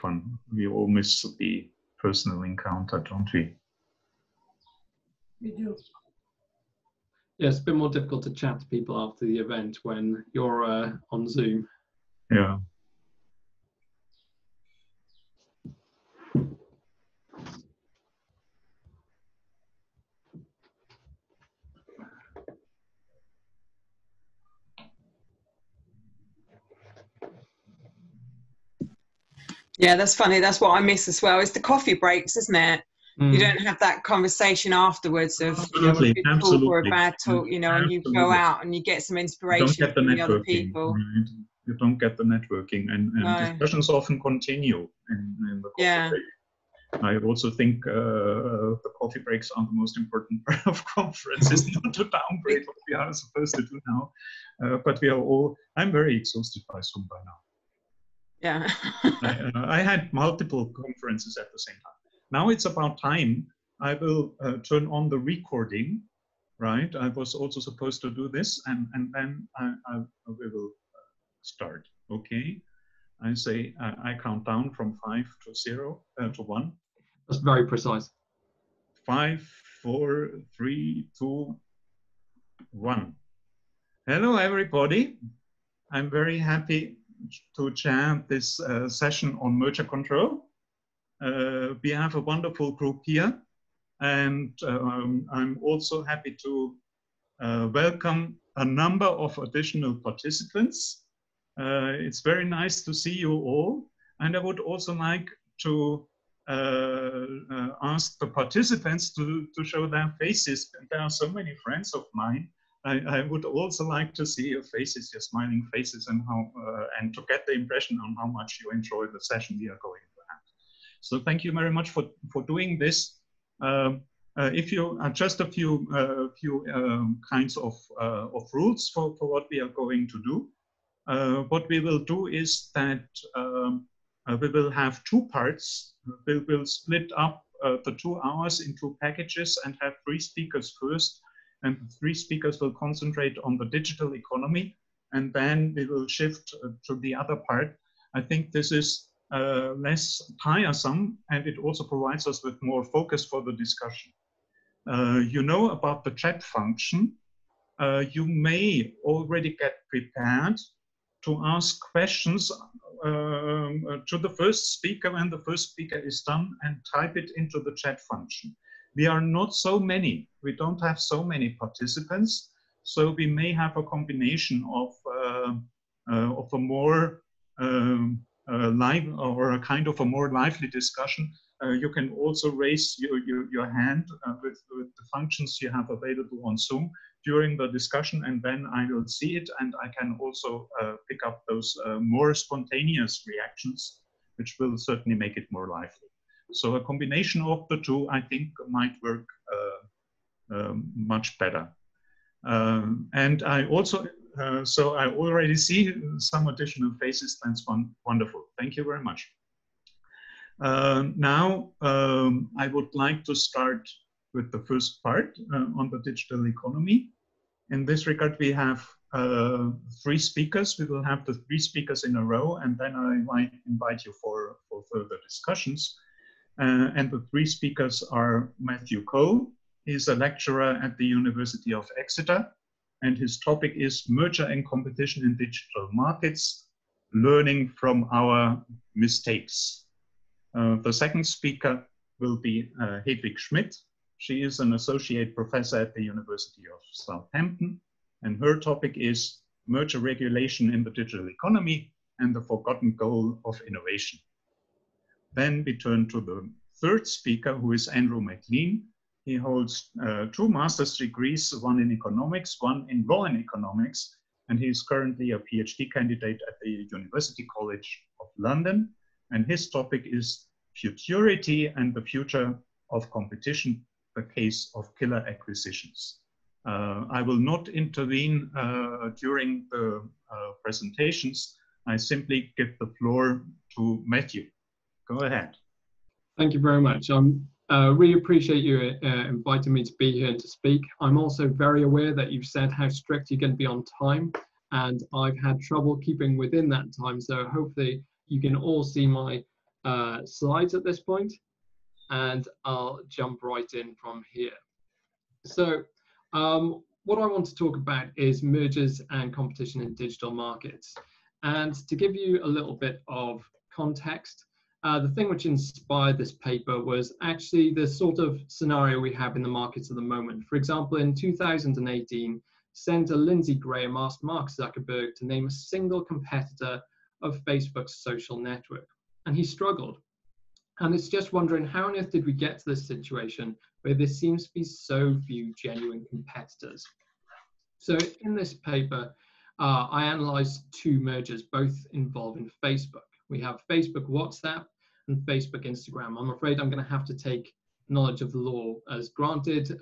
often we all miss the personal encounter, don't we? We do. Yeah, it's a bit more difficult to chat to people after the event when you're on Zoom. Yeah. Yeah, that's funny. That's what I miss as well. It's the coffee breaks, isn't it? You don't have that conversation afterwards of absolutely, a good talk or a bad talk, you know, and you go out and you get some inspiration from the other people. Right? You don't get the networking, and discussions often continue in the coffee break. I also think the coffee breaks are the most important part of conferences, not to downgrade what we are supposed to do now. But we are all, I'm very exhausted by Zoom by now. Yeah. I had multiple conferences at the same time. Now it's about time. I will turn on the recording, right? I was also supposed to do this, and then we will start, okay? I say, I count down from 5 to 0, to 1. That's very precise. 5, 4, 3, 2, 1. Hello, everybody. I'm very happy to chair this session on merger control. We have a wonderful group here, and I'm also happy to welcome a number of additional participants. It's very nice to see you all, and I would also like to ask the participants to show their faces. There are so many friends of mine. I would also like to see your faces, your smiling faces, and how and to get the impression on how much you enjoy the session we are going to have. So thank you very much for doing this. If you just a few kinds of rules for what we are going to do. What we will do is that we will have 2 parts. We will split up the 2 hours into packages and have 3 speakers first, and the 3 speakers will concentrate on the digital economy, and then we will shift to the other part. I think this is less tiresome, and it also provides us with more focus for the discussion. You know about the chat function. You may already get prepared to ask questions to the first speaker when the first speaker is done, and type it into the chat function. We are not so many. We don't have so many participants, so we may have a combination of a more live or a kind of a more lively discussion. You can also raise your hand with the functions you have available on Zoom during the discussion, and then I will see it, and I can also pick up those more spontaneous reactions, which will certainly make it more lively. So a combination of the 2, I think, might work much better. And I also, so I already see some additional faces. That's wonderful. Thank you very much. Now, I would like to start with the first part on the digital economy. In this regard, we have 3 speakers. We will have the 3 speakers in a row, and then I might invite you for further discussions. And the 3 speakers are Matthew Cole. He's a lecturer at the University of Exeter, and his topic is Merger and Competition in Digital Markets, Learning from Our Mistakes. The second speaker will be Hedwig Schmidt. She is an associate professor at the University of Southampton, and her topic is Merger Regulation in the Digital Economy and the Forgotten Goal of Innovation. Then we turn to the third speaker, who is Andrew Mclean. He holds 2 master's degrees, one in economics, one in law and economics, and he is currently a PhD candidate at the University College of London. And his topic is Futurity and the Future of Competition, the Case of Killer Acquisitions. I will not intervene during the presentations. I simply give the floor to Matthew. Go ahead. Thank you very much. I really appreciate you inviting me to be here to speak. I'm also very aware that you've said how strict you're going to be on time, and I've had trouble keeping within that time. So hopefully you can all see my slides at this point, and I'll jump right in from here. So what I want to talk about is mergers and competition in digital markets. And to give you a little bit of context, the thing which inspired this paper was actually the sort of scenario we have in the markets at the moment. For example, in 2018, Senator Lindsey Graham asked Mark Zuckerberg to name a single competitor of Facebook's social network, and he struggled. And it's just wondering, how on earth did we get to this situation where there seems to be so few genuine competitors? So in this paper, I analyzed two mergers, both involving Facebook. We have Facebook WhatsApp and Facebook Instagram. I'm afraid I'm going to have to take knowledge of the law as granted,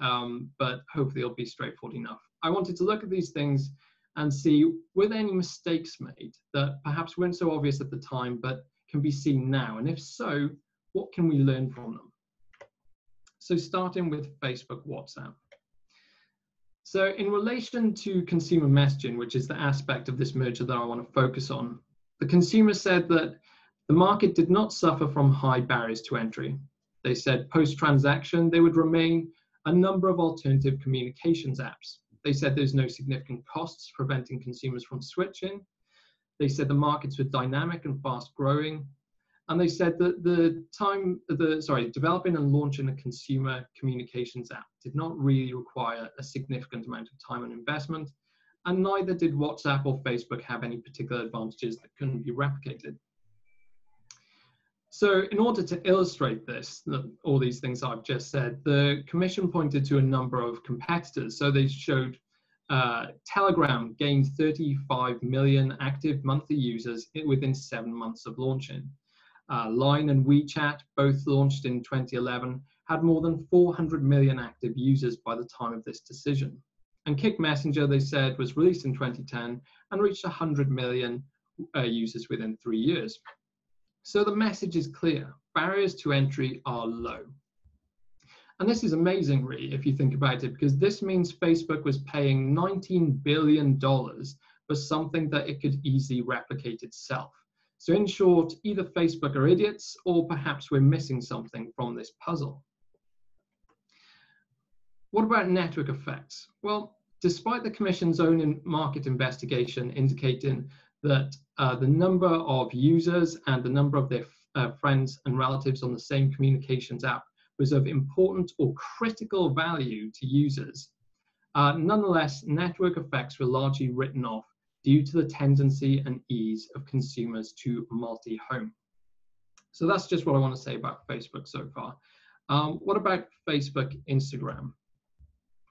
but hopefully it'll be straightforward enough. I wanted to look at these things and see, were there any mistakes made that perhaps weren't so obvious at the time, but can be seen now? And if so, what can we learn from them? So starting with Facebook WhatsApp. So in relation to consumer messaging, which is the aspect of this merger that I want to focus on, the consumer said that the market did not suffer from high barriers to entry. They said post-transaction, there would remain a number of alternative communications apps. They said there's no significant costs preventing consumers from switching. They said the markets were dynamic and fast growing. And they said that developing and launching a consumer communications app did not really require a significant amount of time and investment, and neither did WhatsApp or Facebook have any particular advantages that couldn't be replicated. So in order to illustrate this, all these things I've just said, the Commission pointed to a number of competitors. So they showed Telegram gained 35 million active monthly users within 7 months of launching. Line and WeChat, both launched in 2011, had more than 400 million active users by the time of this decision. And Kik Messenger, they said, was released in 2010 and reached 100 million users within 3 years. So the message is clear: barriers to entry are low. And this is amazing, really, if you think about it, because this means Facebook was paying $19 billion for something that it could easily replicate itself. So in short, either Facebook are idiots, or perhaps we're missing something from this puzzle. What about network effects? Well, despite the Commission's own market investigation indicating that the number of users and the number of their friends and relatives on the same communications app was of important or critical value to users, nonetheless, network effects were largely written off due to the tendency and ease of consumers to multi-home. So that's just what I want to say about Facebook so far. What about Facebook Instagram?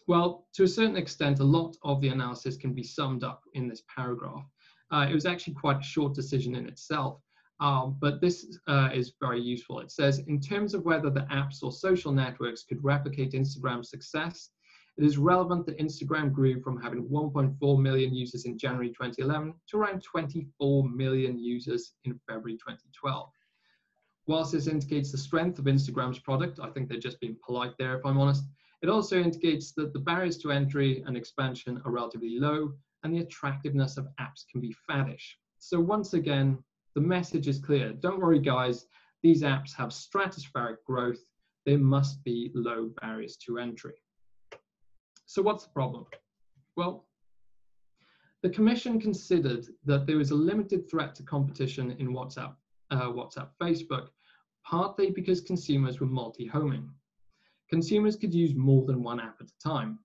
Well, to a certain extent, a lot of the analysis can be summed up in this paragraph. It was actually quite a short decision in itself, but this is very useful. It says, in terms of whether the apps or social networks could replicate Instagram's success, it is relevant that Instagram grew from having 1.4 million users in January 2011 to around 24 million users in February 2012. Whilst this indicates the strength of Instagram's product, I think they're just being polite there if I'm honest, it also indicates that the barriers to entry and expansion are relatively low and the attractiveness of apps can be faddish. So once again, the message is clear. Don't worry guys, these apps have stratospheric growth. There must be low barriers to entry. So what's the problem? Well, the Commission considered that there was a limited threat to competition in WhatsApp Facebook, partly because consumers were multi-homing. Consumers could use more than one app at a time.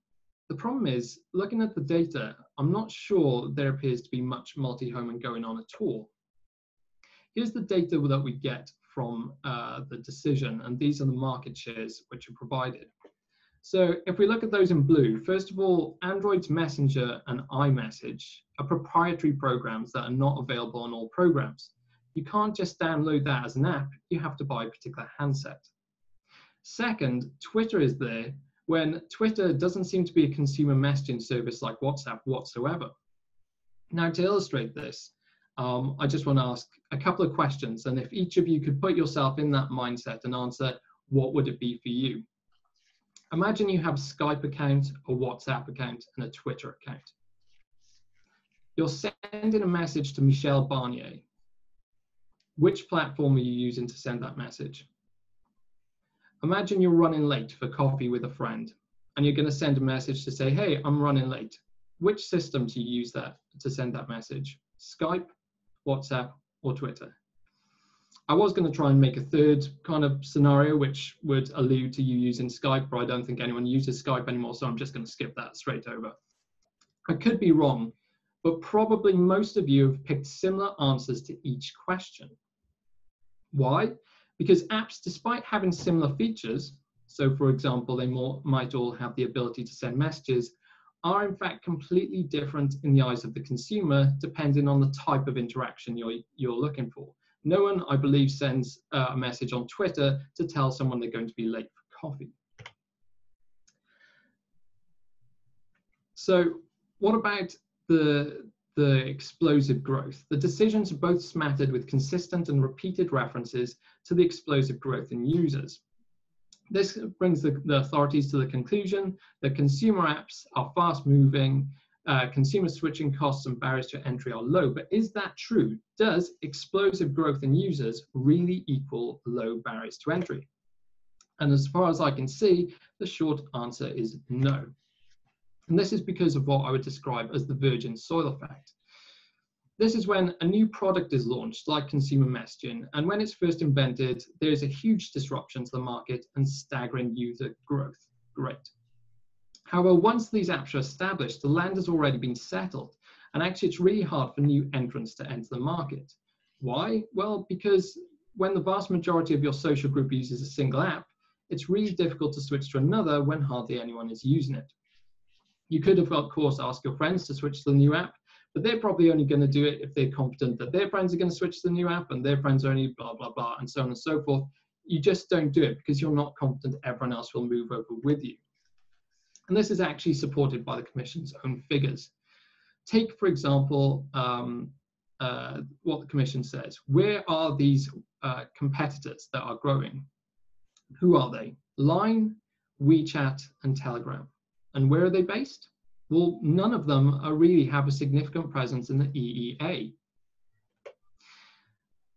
The problem is, looking at the data, I'm not sure there appears to be much multi-homing going on at all. Here's the data that we get from the decision, and these are the market shares which are provided. So if we look at those in blue, first of all, Android's Messenger and iMessage are proprietary programs that are not available on all programs. You can't just download that as an app, you have to buy a particular handset. Second, Twitter is there when Twitter doesn't seem to be a consumer messaging service like WhatsApp whatsoever. Now to illustrate this, I just want to ask a couple of questions, and if each of you could put yourself in that mindset and answer, what would it be for you? Imagine you have a Skype account, a WhatsApp account, and a Twitter account. You're sending a message to Michelle Barnier. Which platform are you using to send that message? Imagine you're running late for coffee with a friend, and you're going to send a message to say, hey, I'm running late. Which system do you use that to send that message? Skype, WhatsApp, or Twitter? I was going to try and make a third kind of scenario which would allude to you using Skype, but I don't think anyone uses Skype anymore, so I'm just going to skip that straight over. I could be wrong, but probably most of you have picked similar answers to each question. Why? Because apps, despite having similar features, so for example, they might all have the ability to send messages, are in fact completely different in the eyes of the consumer, depending on the type of interaction you're looking for. No one, I believe, sends a message on Twitter to tell someone they're going to be late for coffee. So what about the explosive growth? The decisions are both smattered with consistent and repeated references to the explosive growth in users. This brings the authorities to the conclusion that consumer apps are fast moving, consumer switching costs and barriers to entry are low. But is that true? Does explosive growth in users really equal low barriers to entry? And as far as I can see, the short answer is no. And this is because of what I would describe as the virgin soil effect. This is when a new product is launched, like consumer messaging, and when it's first invented, there's a huge disruption to the market and staggering user growth. Great. However, once these apps are established, the land has already been settled, and actually it's really hard for new entrants to enter the market. Why? Well, because when the vast majority of your social group uses a single app, it's really difficult to switch to another when hardly anyone is using it. You could have, of course, asked your friends to switch to the new app, but they're probably only going to do it if they're confident that their friends are going to switch to the new app and their friends are only blah, blah, blah, and so on and so forth. You just don't do it because you're not confident everyone else will move over with you. And this is actually supported by the Commission's own figures. Take, for example, what the Commission says. Where are these competitors that are growing? Who are they? Line, WeChat, and Telegram. And where are they based? Well, none of them really have a significant presence in the EEA.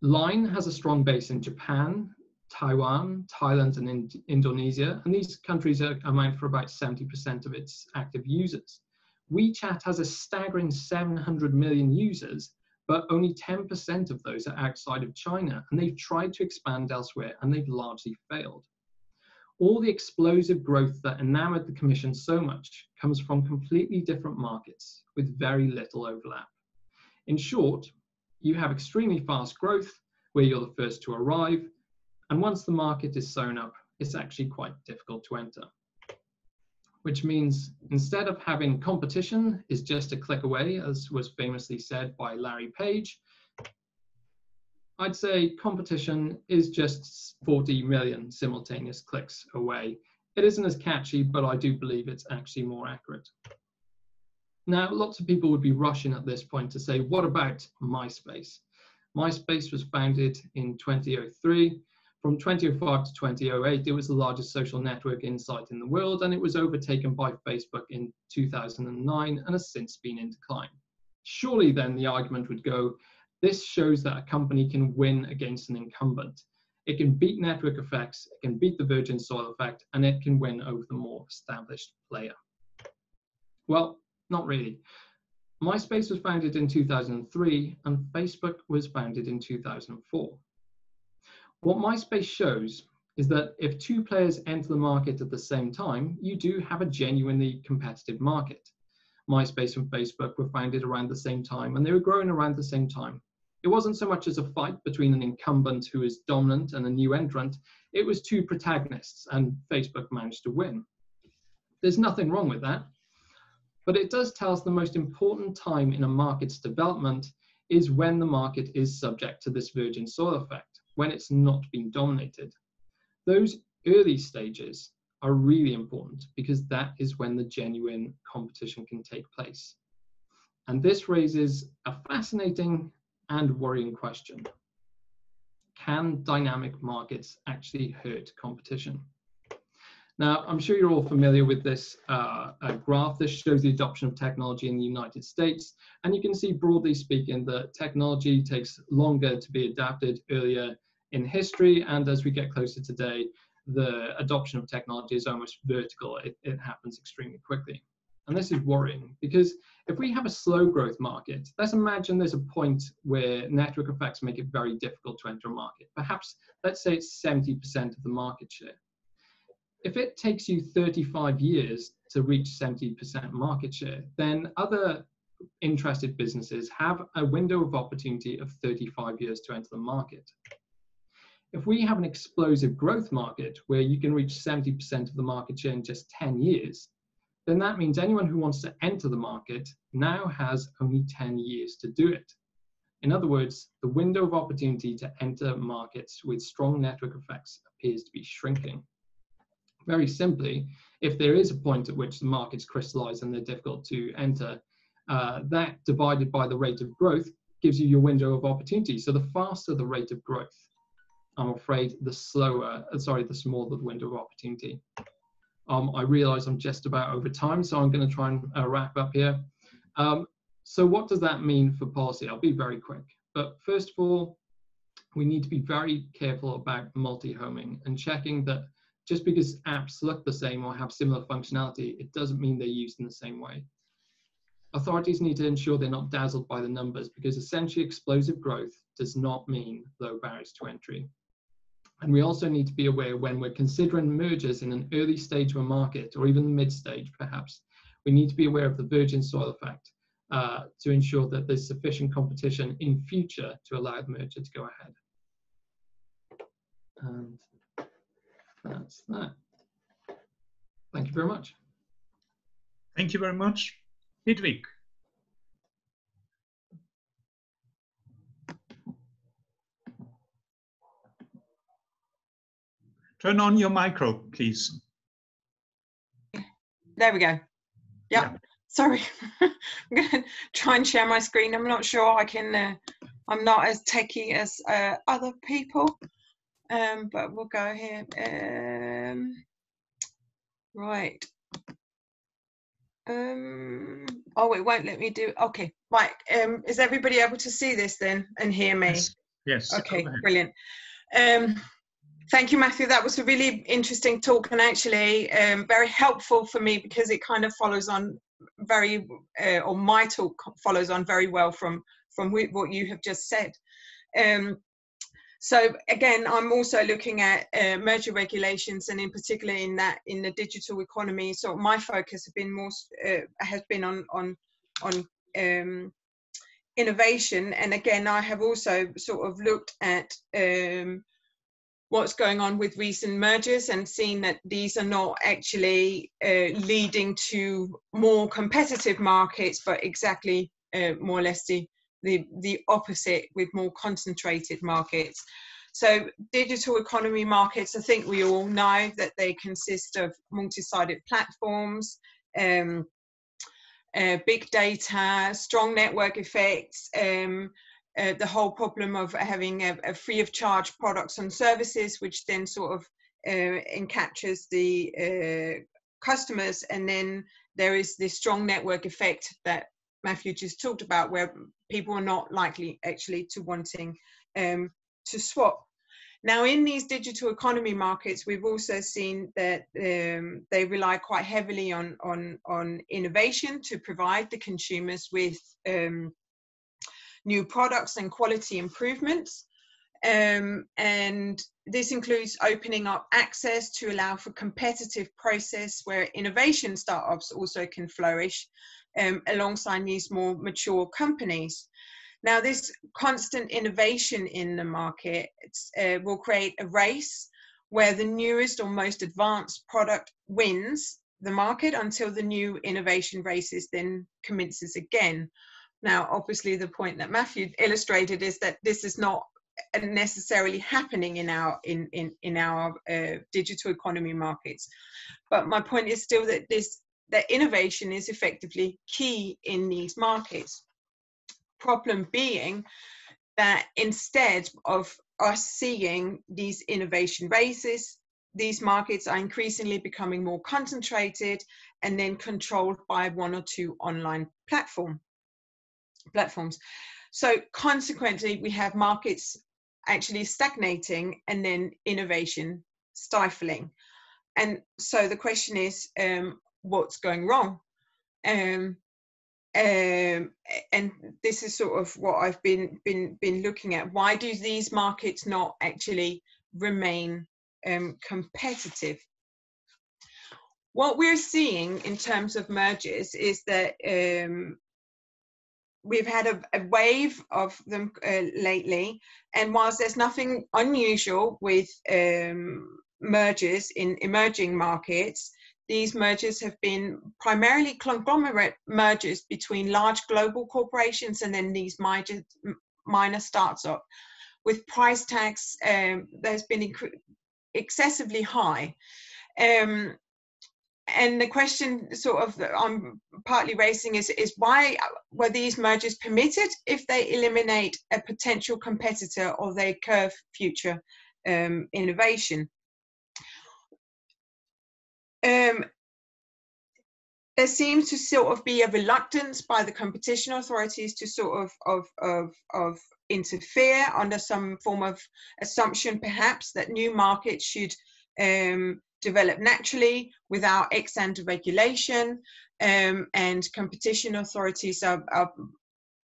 Line has a strong base in Japan, Taiwan, Thailand, and Indonesia, and these countries amount for about 70% of its active users. WeChat has a staggering 700 million users, but only 10% of those are outside of China, and they've tried to expand elsewhere, and they've largely failed. All the explosive growth that enamored the Commission so much comes from completely different markets with very little overlap. In short, you have extremely fast growth where you're the first to arrive, and once the market is sewn up, it's actually quite difficult to enter. Which means instead of having competition is just a click away, as was famously said by Larry Page, I'd say competition is just 40 million simultaneous clicks away. It isn't as catchy, but I do believe it's actually more accurate. Now, lots of people would be rushing at this point to say, what about MySpace? MySpace was founded in 2003. From 2005 to 2008, it was the largest social network in sight in the world, and it was overtaken by Facebook in 2009 and has since been in decline. Surely then the argument would go, this shows that a company can win against an incumbent. It can beat network effects, it can beat the virgin soil effect, and it can win over the more established player. Well, not really. MySpace was founded in 2003, and Facebook was founded in 2004. What MySpace shows is that if two players enter the market at the same time, you do have a genuinely competitive market. MySpace and Facebook were founded around the same time, and they were growing around the same time. It wasn't so much as a fight between an incumbent who is dominant and a new entrant, it was two protagonists, and Facebook managed to win. There's nothing wrong with that, but it does tell us the most important time in a market's development is when the market is subject to this virgin soil effect, when it's not being dominated. Those early stages are really important because that is when the genuine competition can take place. And this raises a fascinating and worrying question. Can dynamic markets actually hurt competition? Now, I'm sure you're all familiar with this graph. This shows the adoption of technology in the United States. And you can see, broadly speaking, that technology takes longer to be adapted earlier in history. And as we get closer today, the adoption of technology is almost vertical. It happens extremely quickly. And this is worrying, because if we have a slow growth market, let's imagine there's a point where network effects make it very difficult to enter a market. Perhaps, let's say it's 70% of the market share. If it takes you 35 years to reach 70% market share, then other interested businesses have a window of opportunity of 35 years to enter the market. If we have an explosive growth market where you can reach 70% of the market share in just 10 years, then that means anyone who wants to enter the market now has only 10 years to do it. In other words, the window of opportunity to enter markets with strong network effects appears to be shrinking. Very simply, if there is a point at which the markets crystallize and they're difficult to enter, that divided by the rate of growth gives you your window of opportunity. So the faster the rate of growth, I'm afraid, the smaller the window of opportunity. I realize I'm just about over time, so I'm going to try and wrap up here. So what does that mean for policy? I'll be very quick. But first of all, we need to be very careful about multi-homing and checking that just because apps look the same or have similar functionality, it doesn't mean they're used in the same way. Authorities need to ensure they're not dazzled by the numbers, because essentially explosive growth does not mean low barriers to entry. And we also need to be aware when we're considering mergers in an early stage of a market, or even mid stage perhaps, we need to be aware of the virgin soil effect to ensure that there's sufficient competition in future to allow the merger to go ahead. And that's that. Thank you very much. Thank you very much. Hedwig. Turn on your micro, please. There we go. Yep. Yeah. Sorry. I'm going to try and share my screen. I'm not sure I can, I'm not as techie as other people, but we'll go here. Right. Oh, it won't let me do, okay. Right, is everybody able to see this then and hear me? Yes. Yes. Okay, brilliant. Thank you, Matthew. That was a really interesting talk, and actually very helpful for me, because it kind of follows on very, or my talk follows on very well from what you have just said. So again, I'm also looking at merger regulations, and in particular in the digital economy. So my focus has been on innovation, and again, I have also sort of looked at what's going on with recent mergers and seen that these are not actually leading to more competitive markets, but exactly more or less the opposite, with more concentrated markets. So digital economy markets, I think we all know that they consist of multi-sided platforms, big data, strong network effects, the whole problem of having a free of charge products and services, which then sort of encaptures the customers. And then there is this strong network effect that Matthew just talked about, where people are not likely actually to wanting to swap. Now, in these digital economy markets, we've also seen that they rely quite heavily on innovation to provide the consumers with new products and quality improvements. And this includes opening up access to allow for competitive process where innovation startups also can flourish alongside these more mature companies. Now, this constant innovation in the market will create a race where the newest or most advanced product wins the market until the new innovation races then commences again. Now, obviously, the point that Matthew illustrated is that this is not necessarily happening in our digital economy markets. But my point is still that that innovation is effectively key in these markets. Problem being that instead of us seeing these innovation races, these markets are increasingly becoming more concentrated and then controlled by one or two online platforms. So consequently, we have markets actually stagnating and then innovation stifling. And so the question is, what's going wrong? And this is sort of what I've been looking at. Why do these markets not actually remain competitive? What we're seeing in terms of mergers is that we've had a wave of them lately, and whilst there's nothing unusual with mergers in emerging markets, these mergers have been primarily conglomerate mergers between large global corporations and then these minor startups with price tags that's been excessively high. And the question sort of that I'm partly raising is why were these mergers permitted if they eliminate a potential competitor or they curb future innovation? There seems to sort of be a reluctance by the competition authorities to sort of interfere under some form of assumption, perhaps, that new markets should develop naturally without ex-ante regulation, and competition authorities are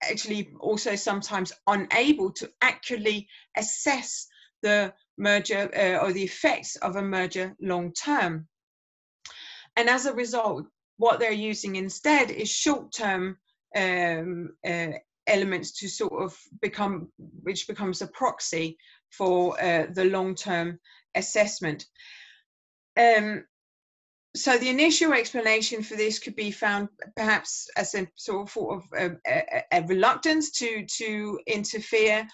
actually also sometimes unable to accurately assess the merger or the effects of a merger long term. And as a result, what they're using instead is short-term elements to sort of which becomes a proxy for the long-term assessment. So the initial explanation for this could be found perhaps as a sort of a reluctance to interfere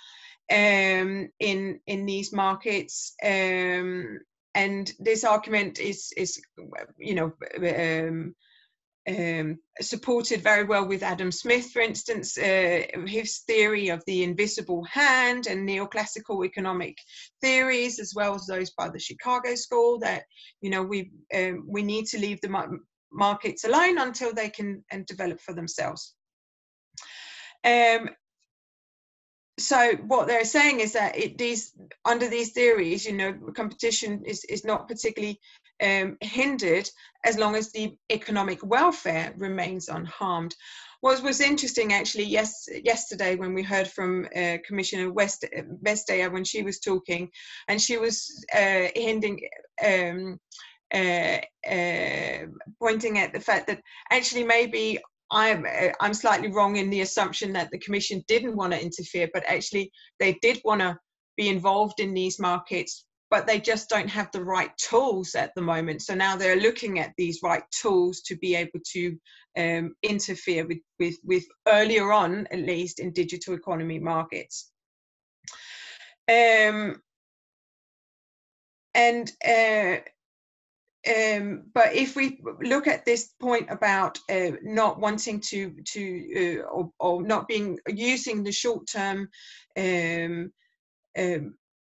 in these markets, and this argument is you know supported very well with Adam Smith, for instance, his theory of the invisible hand and neoclassical economic theories, as well as those by the Chicago School, that we need to leave the markets alone until they can develop for themselves. So what they're saying is that under these theories, competition is not particularly hindered as long as the economic welfare remains unharmed. What was interesting actually yesterday when we heard from Commissioner Vestager when she was talking, and she was pointing at the fact that actually maybe I'm slightly wrong in the assumption that the Commission didn't want to interfere, but actually they did want to be involved in these markets, but they just don't have the right tools at the moment. So now they're looking at these right tools to be able to interfere with earlier on, at least in digital economy markets. But if we look at this point about not wanting to or not using the short-term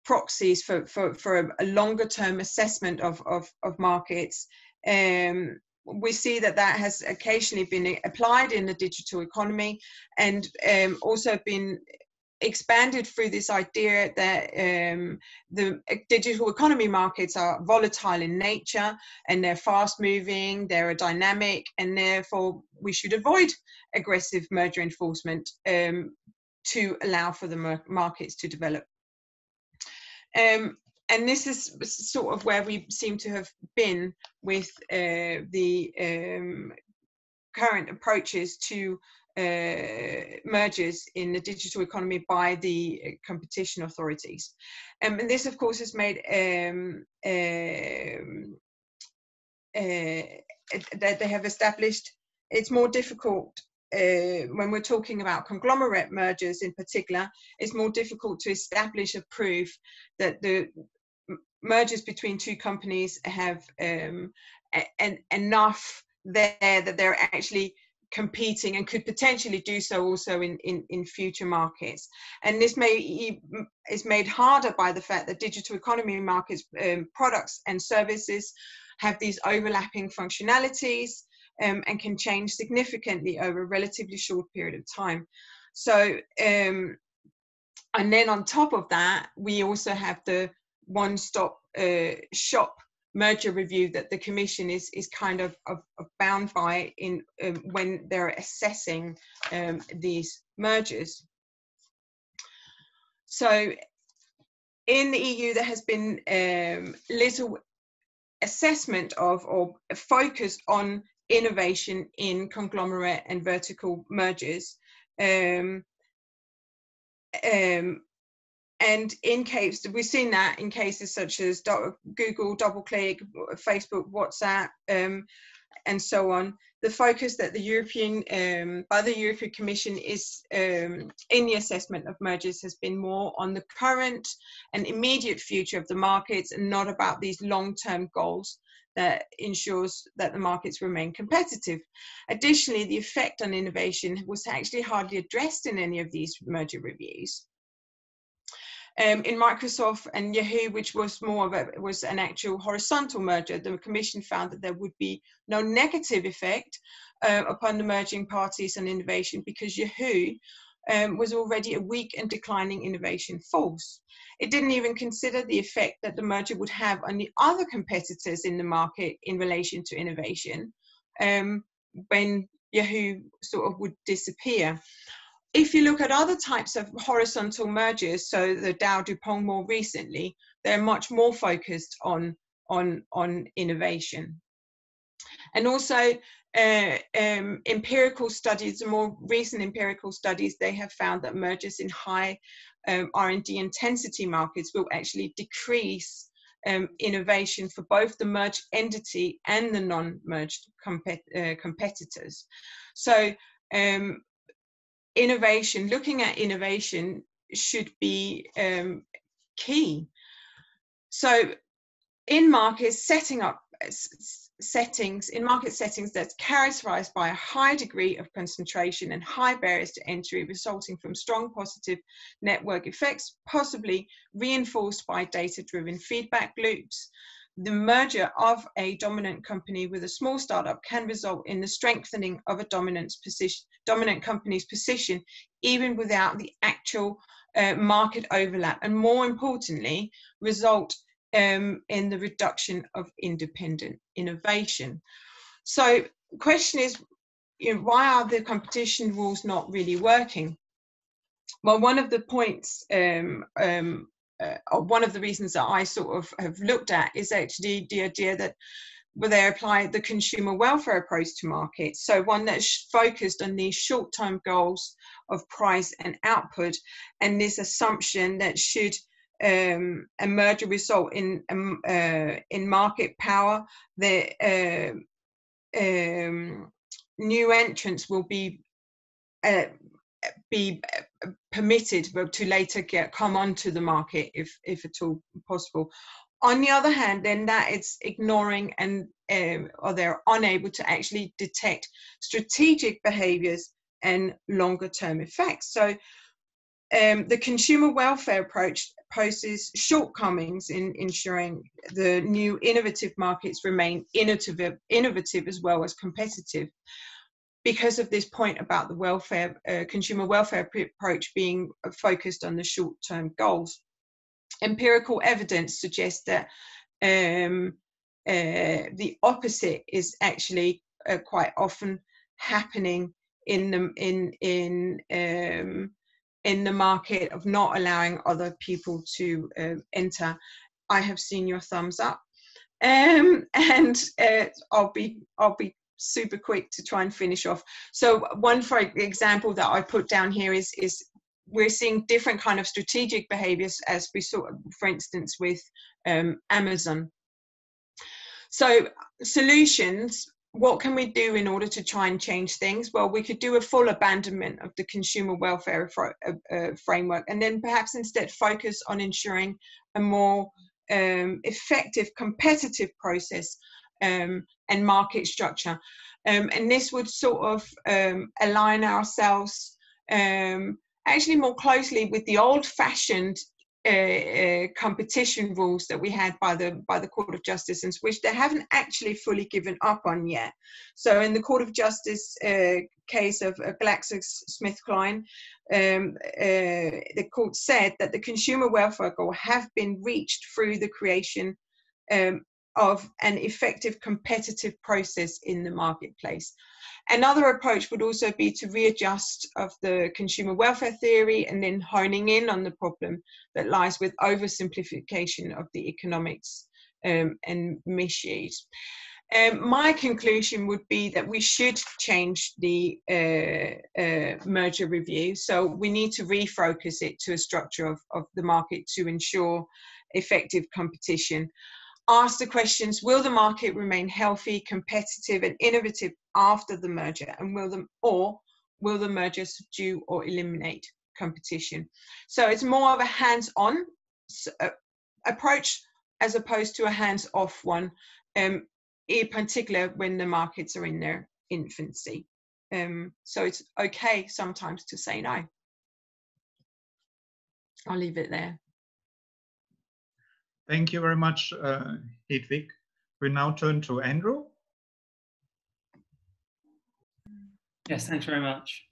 proxies for a longer-term assessment of markets, we see that has occasionally been applied in the digital economy, and also been expanded through this idea that the digital economy markets are volatile in nature, and they're fast moving, they're dynamic, and therefore we should avoid aggressive merger enforcement to allow for the markets to develop. And this is sort of where we seem to have been with the current approaches to mergers in the digital economy by the competition authorities. And this, of course, has made that they have established it's more difficult when we're talking about conglomerate mergers in particular. It's more difficult to establish a proof that the mergers between two companies have enough there that they're actually competing and could potentially do so also in future markets. And this is made harder by the fact that digital economy markets, products and services have these overlapping functionalities and can change significantly over a relatively short period of time. So, and then on top of that, we also have the one-stop shop merger review that the Commission is kind of bound by in when they're assessing these mergers. So in the EU, there has been little assessment of or focus on innovation in conglomerate and vertical mergers. And in case we've seen that in cases such as Google, DoubleClick, Facebook, WhatsApp, and so on, the focus that the by the European Commission is in the assessment of mergers has been more on the current and immediate future of the markets and not about these long-term goals that ensures that the markets remain competitive. Additionally, the effect on innovation was actually hardly addressed in any of these merger reviews. In Microsoft and Yahoo, which was more of was an actual horizontal merger, the Commission found that there would be no negative effect upon the merging parties and innovation because Yahoo was already a weak and declining innovation force. It didn't even consider the effect that the merger would have on the other competitors in the market in relation to innovation when Yahoo sort of would disappear. If you look at other types of horizontal mergers, so the Dow DuPont more recently, they're much more focused on innovation. And also empirical studies, the more recent empirical studies, they have found that mergers in high R&D intensity markets will actually decrease innovation for both the merged entity and the non-merged competitors. So innovation, looking at innovation should be key. So in markets, setting up settings, in market settings that's characterized by a high degree of concentration and high barriers to entry resulting from strong positive network effects, possibly reinforced by data-driven feedback loops, the merger of a dominant company with a small startup can result in the strengthening of a dominant company's position, even without the actual market overlap, and more importantly, result in the reduction of independent innovation. So the question is, why are the competition rules not really working? Well, one of the points, one of the reasons that I sort of have looked at is actually the idea that they apply the consumer welfare approach to markets. So one that's focused on these short-term goals of price and output, and this assumption that should a merger result in market power, the new entrants will be permitted to later come onto the market if at all possible. On the other hand, then that it's ignoring and or they're unable to actually detect strategic behaviors and longer term effects. So the consumer welfare approach poses shortcomings in ensuring the new innovative markets remain innovative as well as competitive, because of this point about the welfare, consumer welfare approach being focused on the short-term goals. Empirical evidence suggests that the opposite is actually quite often happening in the market of not allowing other people to enter. I have seen your thumbs up, and I'll be super quick to try and finish off. So one, for example, that I put down here is we're seeing different kind of strategic behaviors as we saw, for instance, with Amazon. So solutions, what can we do in order to try and change things? Well, we could do a full abandonment of the consumer welfare framework, and then perhaps instead focus on ensuring a more effective competitive process and market structure. And this would sort of align ourselves actually more closely with the old-fashioned competition rules that we had by the Court of Justice, and which they haven't actually fully given up on yet. So in the Court of Justice case of GlaxoSmithKline, the court said that the consumer welfare goal have been reached through the creation of an effective competitive process in the marketplace. Another approach would also be to readjust of the consumer welfare theory and then honing in on the problem that lies with oversimplification of the economics and misuse. My conclusion would be that we should change the merger review. So we need to refocus it to a structure of the market to ensure effective competition. Ask the questions: will the market remain healthy, competitive, and innovative after the merger, and will the merger subdue or eliminate competition? So it's more of a hands-on approach as opposed to a hands-off one, in particular when the markets are in their infancy. So it's okay sometimes to say no. I'll leave it there. Thank you very much, Hedwig. We now turn to Andrew. Yes, thanks very much.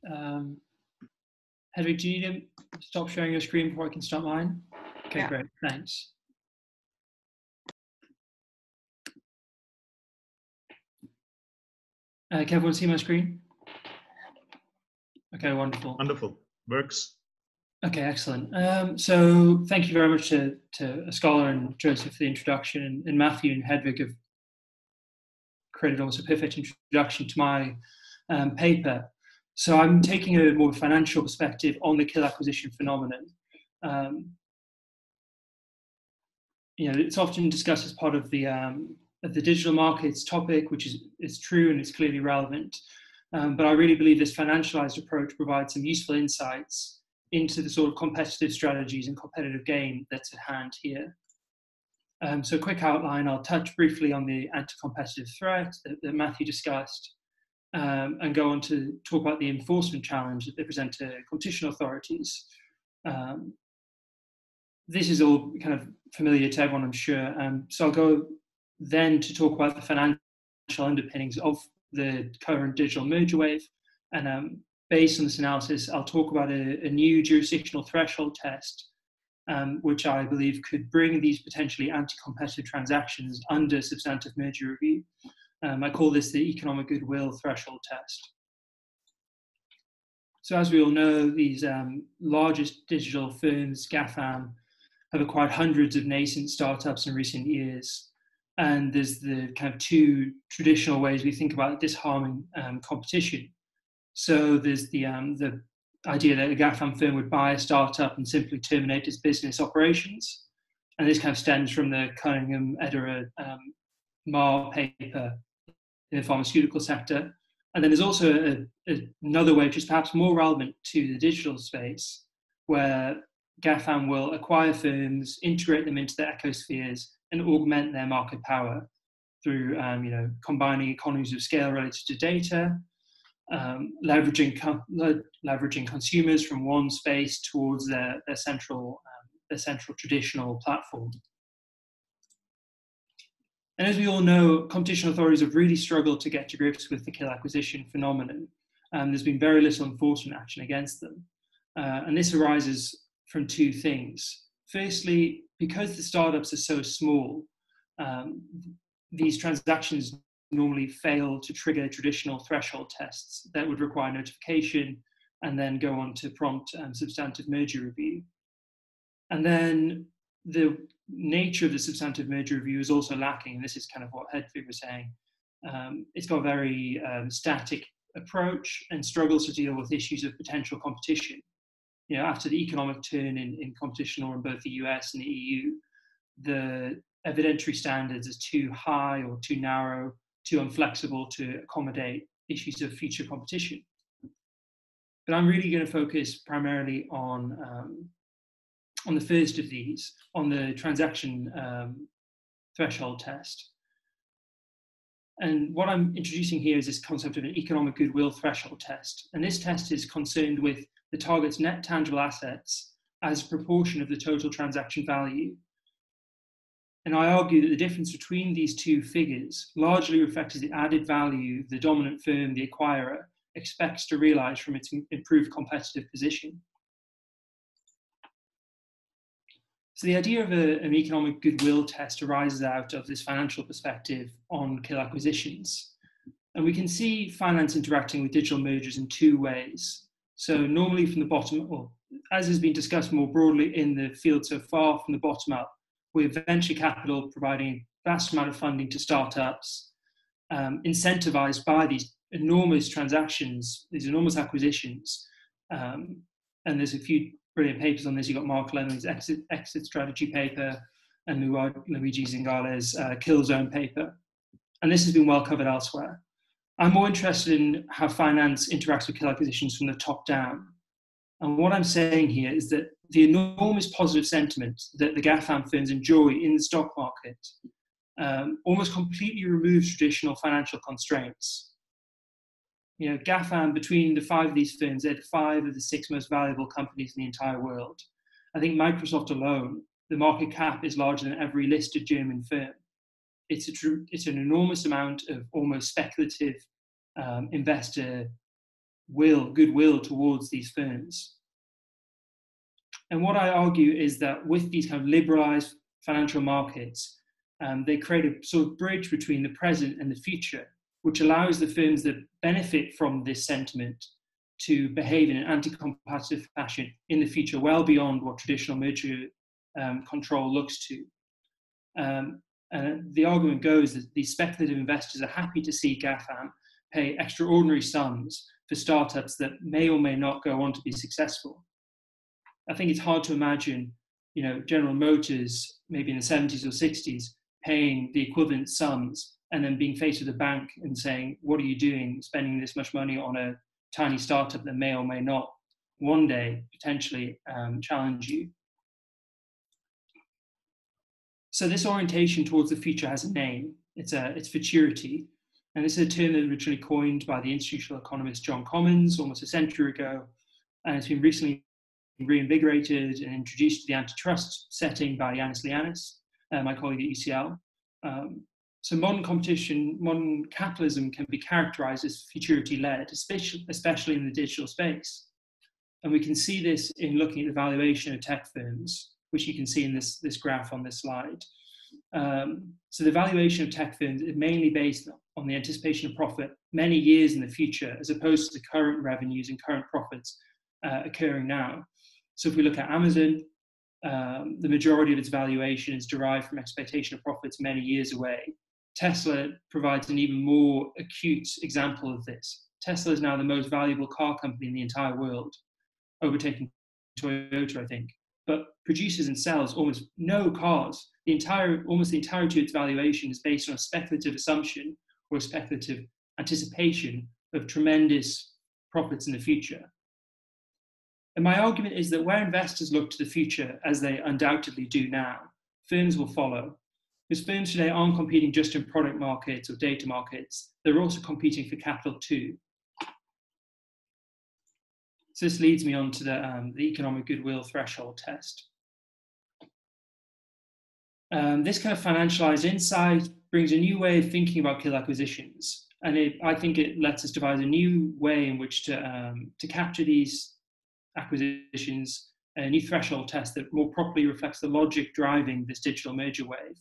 Hedwig, do you need to stop sharing your screen before I can start mine? Okay, yeah. Great, thanks. Can everyone see my screen? Okay, wonderful. Wonderful, works. Okay, excellent. So thank you very much to ASCOLA and Joseph for the introduction, and Matthew and Hedwig have created almost a perfect introduction to my paper. So I'm taking a more financial perspective on the kill acquisition phenomenon. It's often discussed as part of the digital markets topic, which is true and it's clearly relevant. But I really believe this financialized approach provides some useful insights into the sort of competitive strategies and competitive game that's at hand here. So a quick outline, I'll touch briefly on the anti-competitive threat that Matthew discussed, and go on to talk about the enforcement challenge that they present to competition authorities. This is all kind of familiar to everyone, I'm sure. So I'll go then to talk about the financial underpinnings of the current digital merger wave, and based on this analysis, I'll talk about a new jurisdictional threshold test, which I believe could bring these potentially anti-competitive transactions under substantive merger review. I call this the economic goodwill threshold test. So as we all know, these largest digital firms, GAFAM, have acquired hundreds of nascent startups in recent years. And there's the kind of two traditional ways we think about disarming competition. So there's the idea that a GAFAM firm would buy a startup and simply terminate its business operations. And this kind of stems from the Cunningham, Ederer, Marr paper in the pharmaceutical sector. And then there's also another way, which is perhaps more relevant to the digital space, where GAFAM will acquire firms, integrate them into their ecospheres, and augment their market power through combining economies of scale related to data, leveraging consumers from one space towards their central traditional platform. And as we all know, competition authorities have really struggled to get to grips with the kill acquisition phenomenon. There's been very little enforcement action against them. And this arises from two things. Firstly, because the startups are so small, these transactions normally fail to trigger traditional threshold tests that would require notification and then go on to prompt substantive merger review. And then the nature of the substantive merger review is also lacking. This is kind of what Hedwig was saying. It's got a very static approach and struggles to deal with issues of potential competition. After the economic turn in competition law in both the US and the EU, the evidentiary standards are too high or too narrow, too inflexible to accommodate issues of future competition. But I'm really going to focus primarily on the first of these, on the transaction threshold test. And what I'm introducing here is this concept of an economic goodwill threshold test. And this test is concerned with the target's net tangible assets as a proportion of the total transaction value. And I argue that the difference between these two figures largely reflects the added value the dominant firm, the acquirer, expects to realize from its improved competitive position. So the idea of an economic goodwill test arises out of this financial perspective on kill acquisitions. And we can see finance interacting with digital mergers in two ways. So normally from the bottom, or as has been discussed more broadly in the field so far, from the bottom up, with venture capital providing a vast amount of funding to startups, incentivized by these enormous transactions, these enormous acquisitions. And there's a few brilliant papers on this. You've got Mark Lemon's exit strategy paper and Luigi Zingale's kill zone paper. And this has been well covered elsewhere. I'm more interested in how finance interacts with kill acquisitions from the top down. And what I'm saying here is that the enormous positive sentiment that the GAFAM firms enjoy in the stock market almost completely removes traditional financial constraints. You know, GAFAM, between the 5 of these firms, they're 5 of the 6 most valuable companies in the entire world. I think Microsoft alone, the market cap is larger than every listed German firm. It's an enormous amount of almost speculative investor goodwill towards these firms. And what I argue is that with these kind of liberalized financial markets, they create a sort of bridge between the present and the future, which allows the firms that benefit from this sentiment to behave in an anti-competitive fashion in the future, well beyond what traditional merger control looks to. And the argument goes that these speculative investors are happy to see GAFAM pay extraordinary sums for startups that may or may not go on to be successful. I think it's hard to imagine, you know, General Motors, maybe in the 70s or 60s, paying the equivalent sums and then being faced with a bank and saying, what are you doing spending this much money on a tiny startup that may or may not one day potentially challenge you? So this orientation towards the future has a name. It's futurity. And this is a term that was originally coined by the institutional economist John Commons almost a century ago. And it's been recently reinvigorated and introduced to the antitrust setting by Yanis Lianis, my colleague at UCL. So modern competition, modern capitalism can be characterized as futurity-led, especially in the digital space. And we can see this in looking at the valuation of tech firms, which you can see in this graph on this slide. So the valuation of tech firms is mainly based on the anticipation of profit many years in the future, as opposed to the current revenues and current profits occurring now. So if we look at Amazon, the majority of its valuation is derived from expectation of profits many years away. Tesla provides an even more acute example of this. Tesla is now the most valuable car company in the entire world, overtaking Toyota, I think, but produces and sells almost no cars. Almost the entirety of its valuation is based on a speculative assumption or a speculative anticipation of tremendous profits in the future. And my argument is that where investors look to the future, as they undoubtedly do now, firms will follow. Because firms today aren't competing just in product markets or data markets, they're also competing for capital too. So this leads me on to the economic goodwill threshold test. This kind of financialized insight brings a new way of thinking about kill acquisitions. And I think it lets us devise a new way in which to capture these acquisitions, a new threshold test that more properly reflects the logic driving this digital merger wave.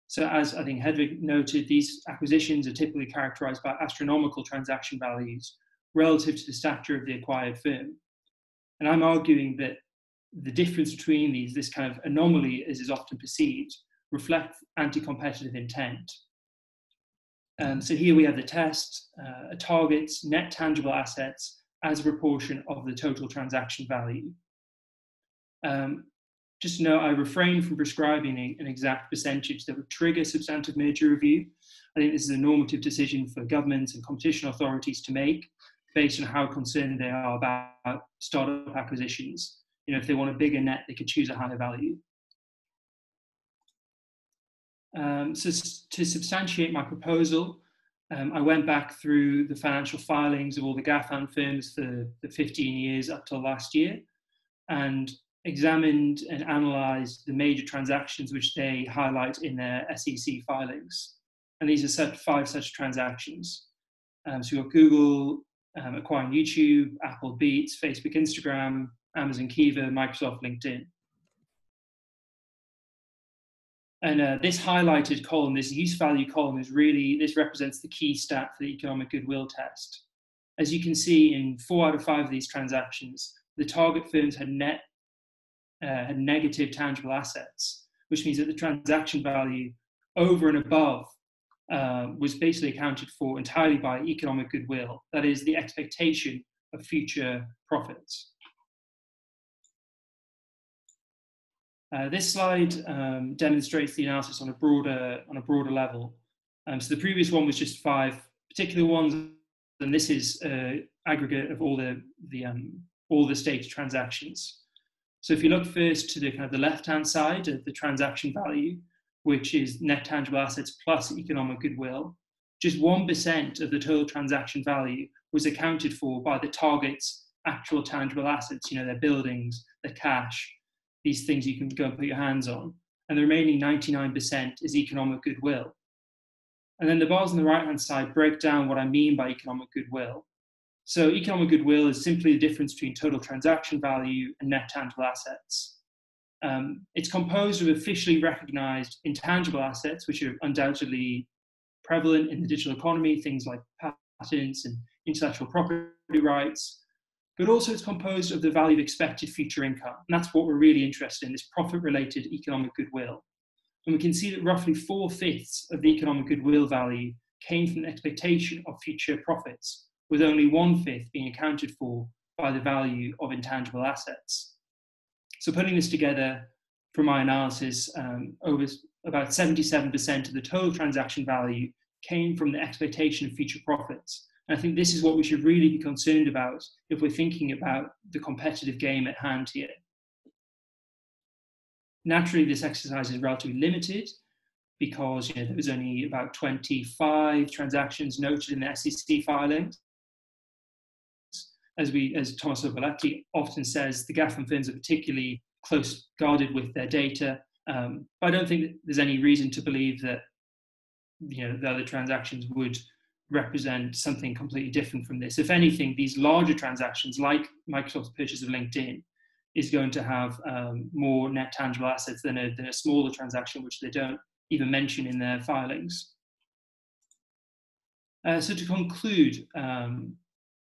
So as I think Hedvig noted, these acquisitions are typically characterized by astronomical transaction values relative to the stature of the acquired firm. And I'm arguing that the difference between this kind of anomaly, as is often perceived, reflect anti-competitive intent. So here we have the test, targets net tangible assets as a proportion of the total transaction value. Just to note, I refrain from prescribing an exact percentage that would trigger substantive merger review. I think this is a normative decision for governments and competition authorities to make based on how concerned they are about startup acquisitions. You know, if they want a bigger net, they could choose a higher value. So to substantiate my proposal, I went back through the financial filings of all the GAFAM firms for the 15 years up till last year, and examined and analysed the major transactions which they highlight in their SEC filings. And these are 5 such transactions. So you've got Google acquiring YouTube, Apple Beats, Facebook, Instagram, Amazon Kiva, Microsoft, LinkedIn. And this highlighted column, this use value column, this represents the key stat for the economic goodwill test. As you can see, in 4 out of 5 of these transactions, the target firms had negative tangible assets, which means that the transaction value over and above was basically accounted for entirely by economic goodwill, that is, the expectation of future profits. This slide demonstrates the analysis on a broader level. So the previous one was just 5 particular ones, and this is aggregate of all the stage transactions. So if you look first to the kind of the left-hand side of the transaction value, which is net tangible assets plus economic goodwill, just 1% of the total transaction value was accounted for by the target's actual tangible assets, their buildings, their cash, these things you can go and put your hands on. And the remaining 99% is economic goodwill. And then the bars on the right-hand side break down what I mean by economic goodwill. So economic goodwill is simply the difference between total transaction value and net tangible assets. It's composed of officially recognized intangible assets, which are undoubtedly prevalent in the digital economy, things like patents and intellectual property rights, but also it's composed of the value of expected future income. And that's what we're really interested in, this profit-related economic goodwill. And we can see that roughly 4/5 of the economic goodwill value came from the expectation of future profits, with only 1/5 being accounted for by the value of intangible assets. So putting this together from my analysis, over about 77% of the total transaction value came from the expectation of future profits. And I think this is what we should really be concerned about if we're thinking about the competitive game at hand here. Naturally, this exercise is relatively limited because there was only about 25 transactions noted in the SEC filings. As Thomas Oberletti often says, the GAFAM firms are particularly close guarded with their data. But I don't think that there's any reason to believe that the other transactions would represent something completely different from this. If anything, these larger transactions, like Microsoft's purchase of LinkedIn, is going to have more net tangible assets than a smaller transaction, which they don't even mention in their filings. So to conclude,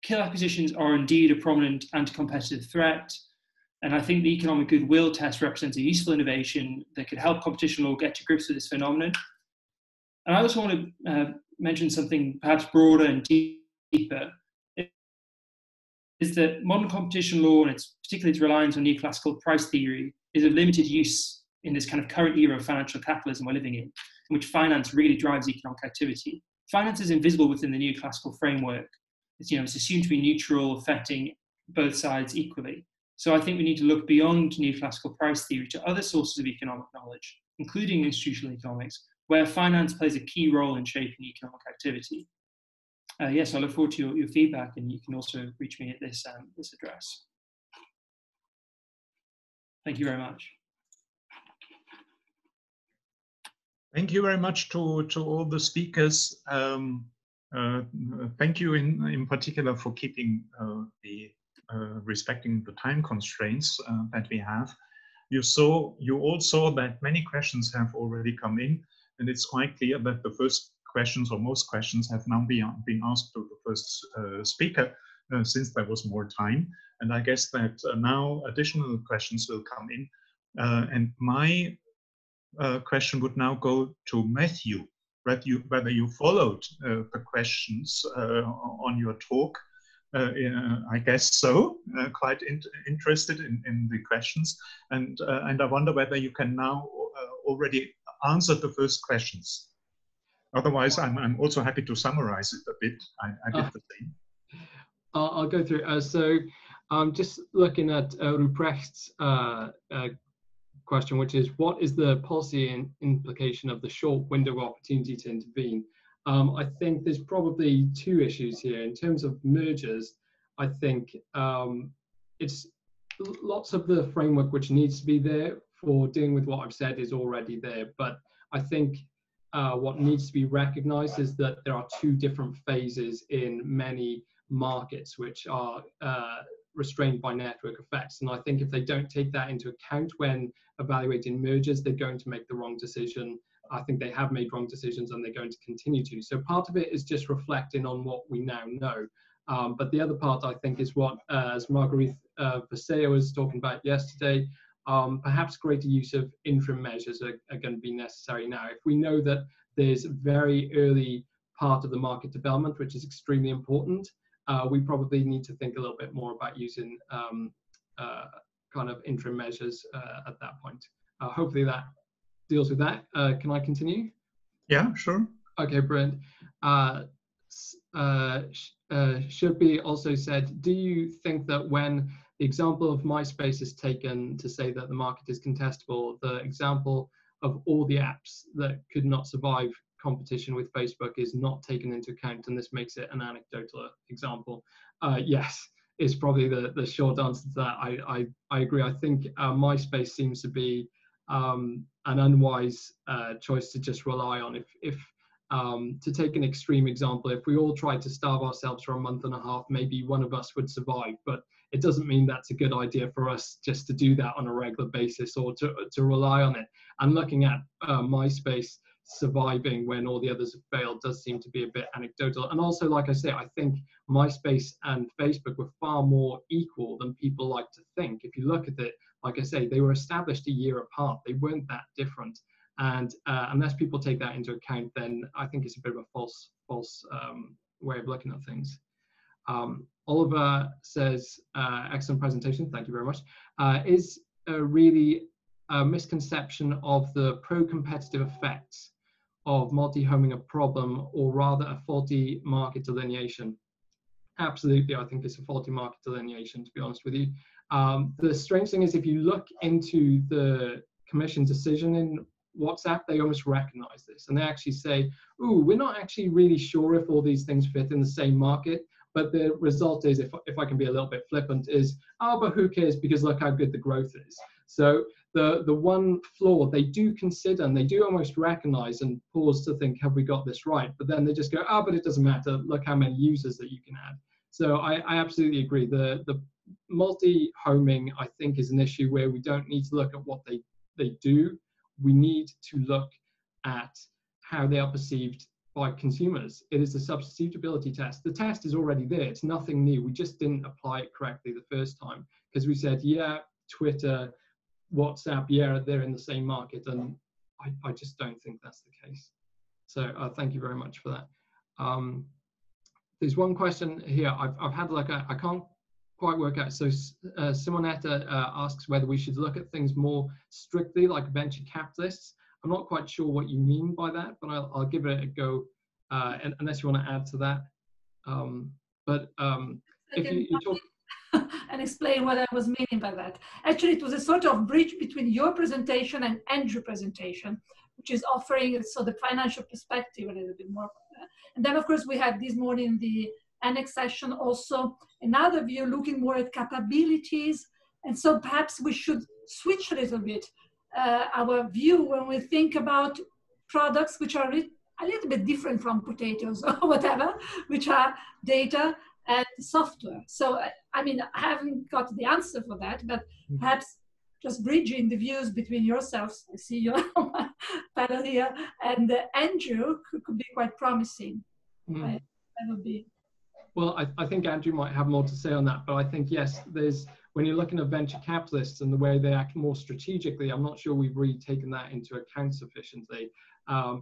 kill acquisitions are indeed a prominent anti-competitive threat, and I think the economic goodwill test represents a useful innovation that could help competition law get to grips with this phenomenon. And I also want to mention something perhaps broader and deeper, is that modern competition law, and particularly its reliance on neoclassical price theory, is of limited use in this kind of current era of financial capitalism we're living in which finance really drives economic activity. Finance is invisible within the neoclassical framework. It's assumed to be neutral, affecting both sides equally. So I think we need to look beyond neoclassical price theory to other sources of economic knowledge, including institutional economics, where finance plays a key role in shaping economic activity. Yes, I look forward to your feedback, and you can also reach me at this address. Thank you very much. Thank you very much to all the speakers. Thank you in particular for keeping respecting the time constraints that we have. You all saw that many questions have already come in, and it's quite clear that the first questions, or most questions, have now been asked to the first speaker since there was more time. And I guess that now additional questions will come in. And my question would now go to Matthew, whether you followed the questions on your talk. I guess so, quite interested in the questions. And I wonder whether you can now already answer the first questions. Otherwise, I'm also happy to summarize it a bit. I did the same. I'll go through. So I'm just looking at Ruprecht's question, which is, what is the policy implication of the short window of opportunity to intervene? I think there's probably two issues here. In terms of mergers, I think it's lots of the framework which needs to be there for dealing with what I've said is already there. But I think what needs to be recognized is that there are two different phases in many markets which are restrained by network effects. And I think if they don't take that into account when evaluating mergers, they're going to make the wrong decision. I think they have made wrong decisions and they're going to continue to. So part of it is just reflecting on what we now know. But the other part, I think, is what, as Marguerite Vasseo was talking about yesterday, perhaps greater use of interim measures are going to be necessary now. If we know that there's a very early part of the market development, which is extremely important, we probably need to think a little bit more about using kind of interim measures at that point. Hopefully that deals with that. Can I continue? Yeah, sure. Okay, brilliant. Should be also said, do you think that when the example of MySpace is taken to say that the market is contestable, the example of all the apps that could not survive competition with Facebook is not taken into account, and this makes it an anecdotal example? Yes, is probably the short answer to that. I agree. I think MySpace seems to be an unwise choice to just rely on. If to take an extreme example, if we all tried to starve ourselves for a month and a half, maybe one of us would survive, but it doesn't mean that's a good idea for us just to do that on a regular basis or to rely on it. And looking at MySpace surviving when all the others have failed does seem to be a bit anecdotal. And also, like I say, I think MySpace and Facebook were far more equal than people like to think. If you look at it, like I say, they were established a year apart. They weren't that different. And unless people take that into account, then I think it's a bit of a false way of looking at things. Oliver says, excellent presentation, thank you very much. Is really a misconception of the pro-competitive effects of multi-homing a problem, or rather a faulty market delineation? Absolutely, I think it's a faulty market delineation, to be honest with you. The strange thing is, if you look into the Commission decision in WhatsApp, they almost recognize this, and they actually say, ooh, we're not actually really sure if all these things fit in the same market, but the result is, if I can be a little bit flippant, is, oh, but who cares, because look how good the growth is. So the one flaw they do consider, and they do almost recognize and pause to think, have we got this right? But then they just go, oh, but it doesn't matter, look how many users that you can add. So I absolutely agree. The multi-homing, I think, is an issue where we don't need to look at what they do. We need to look at how they are perceived by consumers. It is the substitutability test. The test is already there. It's nothing new. We just didn't apply it correctly the first time, because we said, yeah, Twitter, WhatsApp, yeah, they're in the same market. And I just don't think that's the case. So thank you very much for that. There's one question here. I've had like I can't quite work out. So Simonetta asks whether we should look at things more strictly like venture capitalists. I'm not quite sure what you mean by that, but I'll give it a go, unless you want to add to that. If you talk and explain what I was meaning by that. Actually, it was a sort of bridge between your presentation and Andrew's presentation, which is offering so the financial perspective a little bit more. And then, of course, we had this morning the annex session also another view looking more at capabilities. And so perhaps we should switch a little bit our view when we think about products which are a little bit different from potatoes or whatever, which are data and software. So, I mean, I haven't got the answer for that, but perhaps just bridging the views between yourselves, I see your panel here, and Andrew could be quite promising. Right? That would be. Well, I think Andrew might have more to say on that, but I think, yes, when you're looking at venture capitalists and the way they act more strategically, I'm not sure we've really taken that into account sufficiently.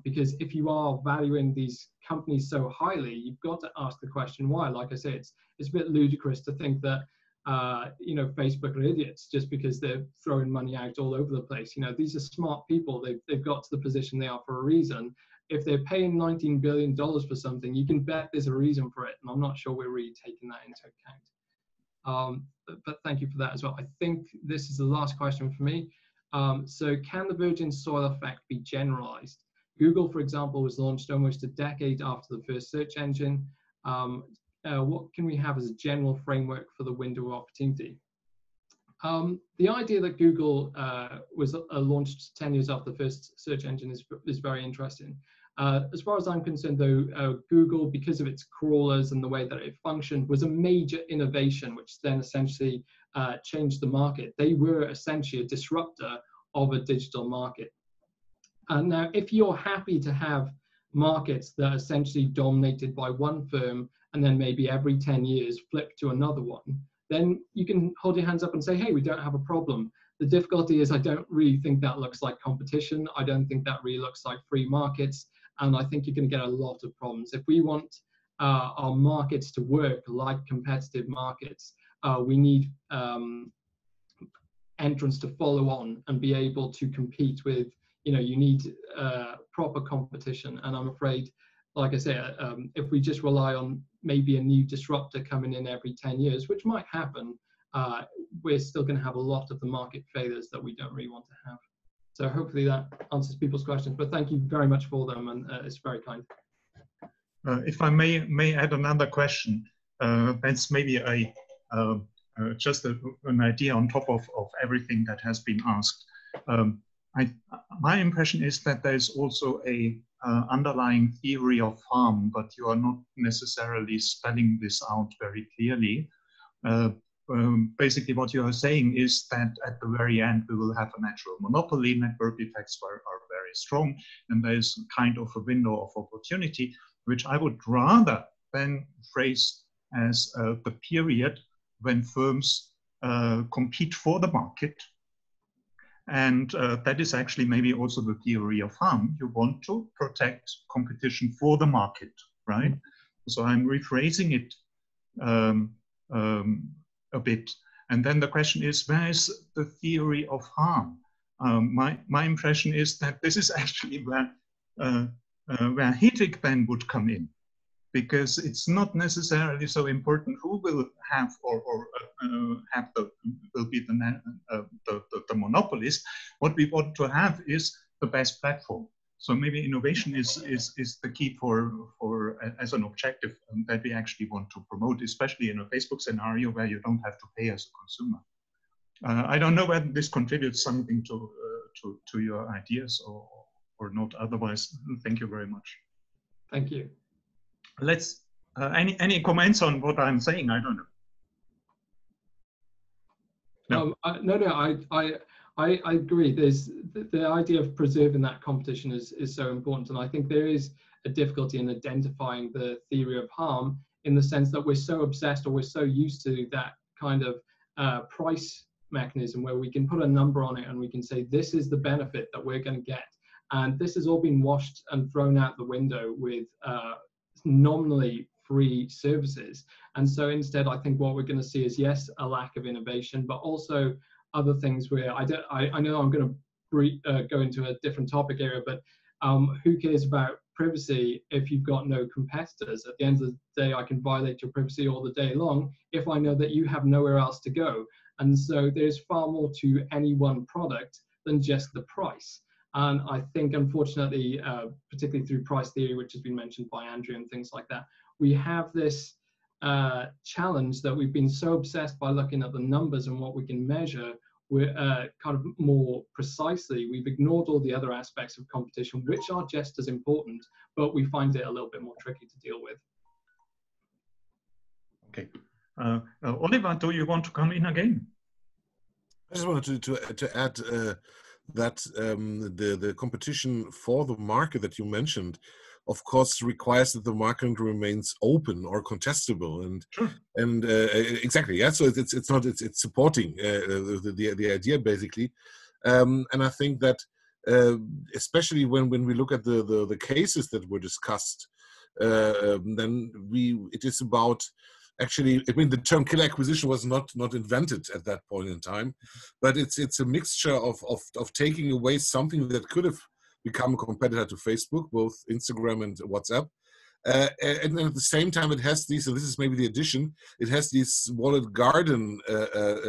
Because if you are valuing these companies so highly, you've got to ask the question why. Like I say, it's a bit ludicrous to think that Facebook are idiots just because they're throwing money out all over the place. These are smart people. They've got to the position they are for a reason. If they're paying $19 billion for something, you can bet there's a reason for it. And I'm not sure we're really taking that into account. But thank you for that as well. I think this is the last question for me. So can the virgin soil effect be generalized? Google, for example, was launched almost a decade after the first search engine. What can we have as a general framework for the window of opportunity? The idea that Google was launched 10 years after the first search engine is very interesting. As far as I'm concerned, though, Google, because of its crawlers and the way that it functioned, was a major innovation, which then essentially changed the market. They were essentially a disruptor of a digital market. Now, if you're happy to have markets that are essentially dominated by one firm and then maybe every 10 years flip to another one, then you can hold your hands up and say, hey, we don't have a problem. The difficulty is I don't really think that looks like competition. I don't think that really looks like free markets. And I think you're going to get a lot of problems. If we want our markets to work like competitive markets, we need entrants to follow on and be able to compete with, you need proper competition. And I'm afraid, like I say, if we just rely on maybe a new disruptor coming in every 10 years, which might happen, we're still going to have a lot of the market failures that we don't really want to have. So hopefully that answers people's questions, but thank you very much for them, and it's very kind. If I may add another question, that's maybe just an idea on top of everything that has been asked. My impression is that there's also a underlying theory of harm, but you are not necessarily spelling this out very clearly. Basically, what you are saying is that at the very end, we will have a natural monopoly. Network effects are very strong, and there's kind of a window of opportunity, which I would rather then phrase as the period when firms compete for the market. And that is actually maybe also the theory of harm. You want to protect competition for the market, right? So I'm rephrasing it a bit. And then the question is, where is the theory of harm? My impression is that this is actually where Heuristic then would come in, because it's not necessarily so important who will have will be the monopolist. What we want to have is the best platform. So maybe innovation is the key for as an objective that we actually want to promote, especially in a Facebook scenario where you don't have to pay as a consumer. I don't know whether this contributes something to your ideas or not. Otherwise, thank you very much. Thank you. Let's any comments on what I'm saying? I don't know. No. I agree. There's the idea of preserving that competition is so important, and I think there is a difficulty in identifying the theory of harm, in the sense that we're so obsessed, or we're so used to that kind of price mechanism where we can put a number on it and we can say this is the benefit that we're going to get, and this has all been washed and thrown out the window with nominally free services. And so instead, I think what we're going to see is, yes, a lack of innovation, but also other things where I know I'm going to go into a different topic area, but who cares about privacy if you've got no competitors? At the end of the day, I can violate your privacy all the day long if I know that you have nowhere else to go. And so there's far more to any one product than just the price. And I think, unfortunately, particularly through price theory, which has been mentioned by Andrew and things like that, we have this challenge that we've been so obsessed by looking at the numbers and what we can measure, we're kind of more precisely, we've ignored all the other aspects of competition, which are just as important, but we find it a little bit more tricky to deal with. Okay. Oliver, do you want to come in again? I just wanted to add that the competition for the market that you mentioned, of course, requires that the market remains open or contestable, and exactly, yeah. So it's supporting the idea basically, and I think that especially when we look at the cases that were discussed, then it is about. Actually, I mean, the term killer acquisition was not invented at that point in time, but it's a mixture of taking away something that could have become a competitor to Facebook, both Instagram and WhatsApp, And then at the same time, it has these, and this is maybe the addition, it has this walled garden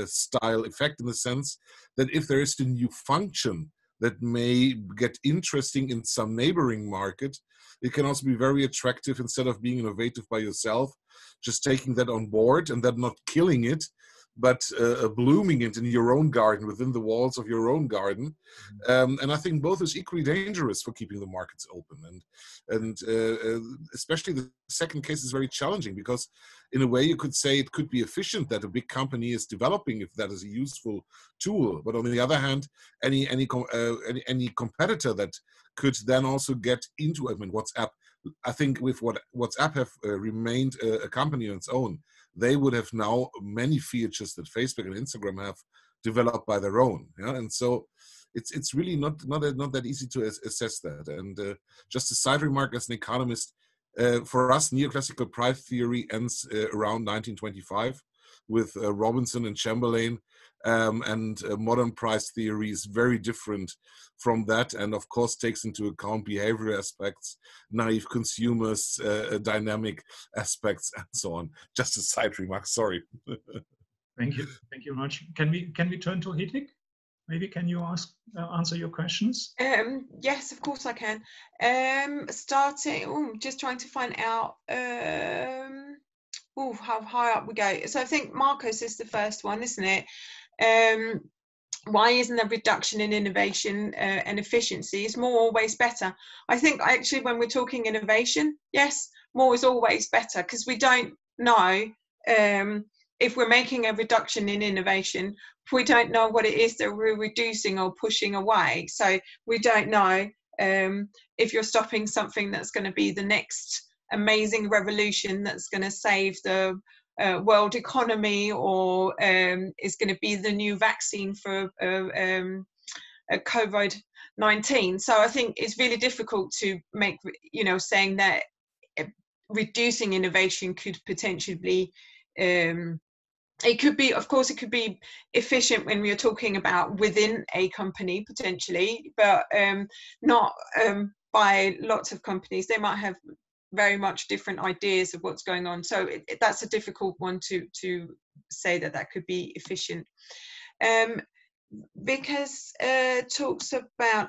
style effect in the sense that if there is a new function that may get interesting in some neighboring market, it can also be very attractive instead of being innovative by yourself, just taking that on board and then not killing it, but blooming it in your own garden, within the walls of your own garden. And I think both is equally dangerous for keeping the markets open. And especially the second case is very challenging because in a way you could say it could be efficient that a big company is developing if that is a useful tool. But on the other hand, any competitor that could then also get into, I mean, WhatsApp, I think with what WhatsApp have remained a company on its own, they would have now many features that Facebook and Instagram have developed by their own. Yeah, and so it's really not that easy to assess that. And just a side remark as an economist, for us, neoclassical price theory ends around 1925 with Robinson and Chamberlain, and modern price theory is very different from that, and of course takes into account behavioral aspects, naive consumers, dynamic aspects, and so on. Just a side remark. Sorry. Thank you very much. Can we turn to Heuristic? Maybe can you answer your questions? Yes, of course I can. Just trying to find out how high up we go. So I think Marcos is the first one, isn't it? Why isn't there reduction in innovation and efficiency? Is more always better? I think actually when we're talking innovation, yes, more is always better, because we don't know if we're making a reduction in innovation, we don't know what it is that we're reducing or pushing away. So we don't know if you're stopping something that's going to be the next amazing revolution that's going to save the world economy, or is going to be the new vaccine for COVID-19. So I think it's really difficult to make, saying that reducing innovation could potentially it could be, of course, it could be efficient when we are talking about within a company potentially, but not by lots of companies. They might have very much different ideas of what's going on. So that's a difficult one to say that could be efficient. Because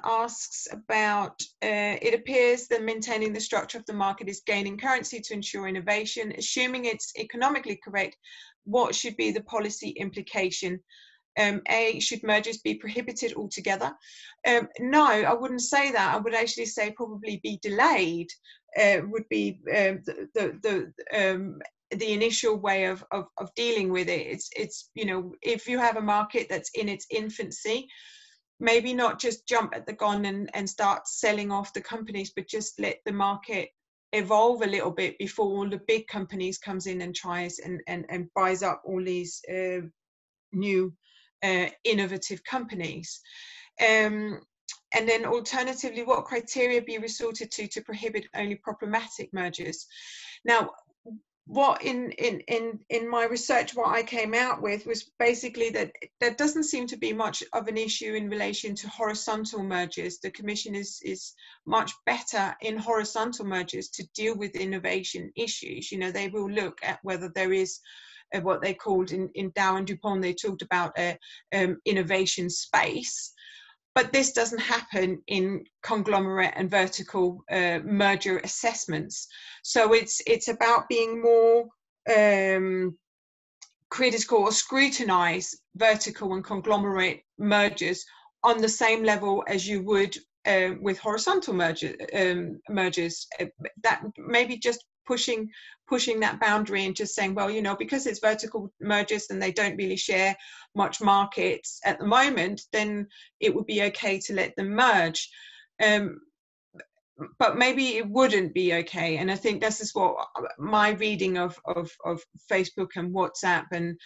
asks about it appears that maintaining the structure of the market is gaining currency to ensure innovation. Assuming it's economically correct, what should be the policy implication? A, should mergers be prohibited altogether? No, I wouldn't say that. I would actually say probably be delayed would be the initial way of dealing with it. It's if you have a market that's in its infancy, maybe not just jump at the gun and start selling off the companies, but just let the market evolve a little bit before all the big companies comes in and tries and buys up all these new innovative companies. And then alternatively, what criteria be resorted to prohibit only problematic mergers? Now, what in my research, what I came out with was basically that there doesn't seem to be much of an issue in relation to horizontal mergers. The Commission is much better in horizontal mergers to deal with innovation issues. They will look at whether there is what they called in Dow and DuPont, they talked about innovation space. But this doesn't happen in conglomerate and vertical merger assessments. So it's about being more critical or scrutinize vertical and conglomerate mergers on the same level as you would with horizontal mergers. That maybe just pushing that boundary and just saying, well, because it's vertical mergers and they don't really share much markets at the moment, then it would be okay to let them merge. But maybe it wouldn't be okay. And I think this is what my reading of Facebook and WhatsApp and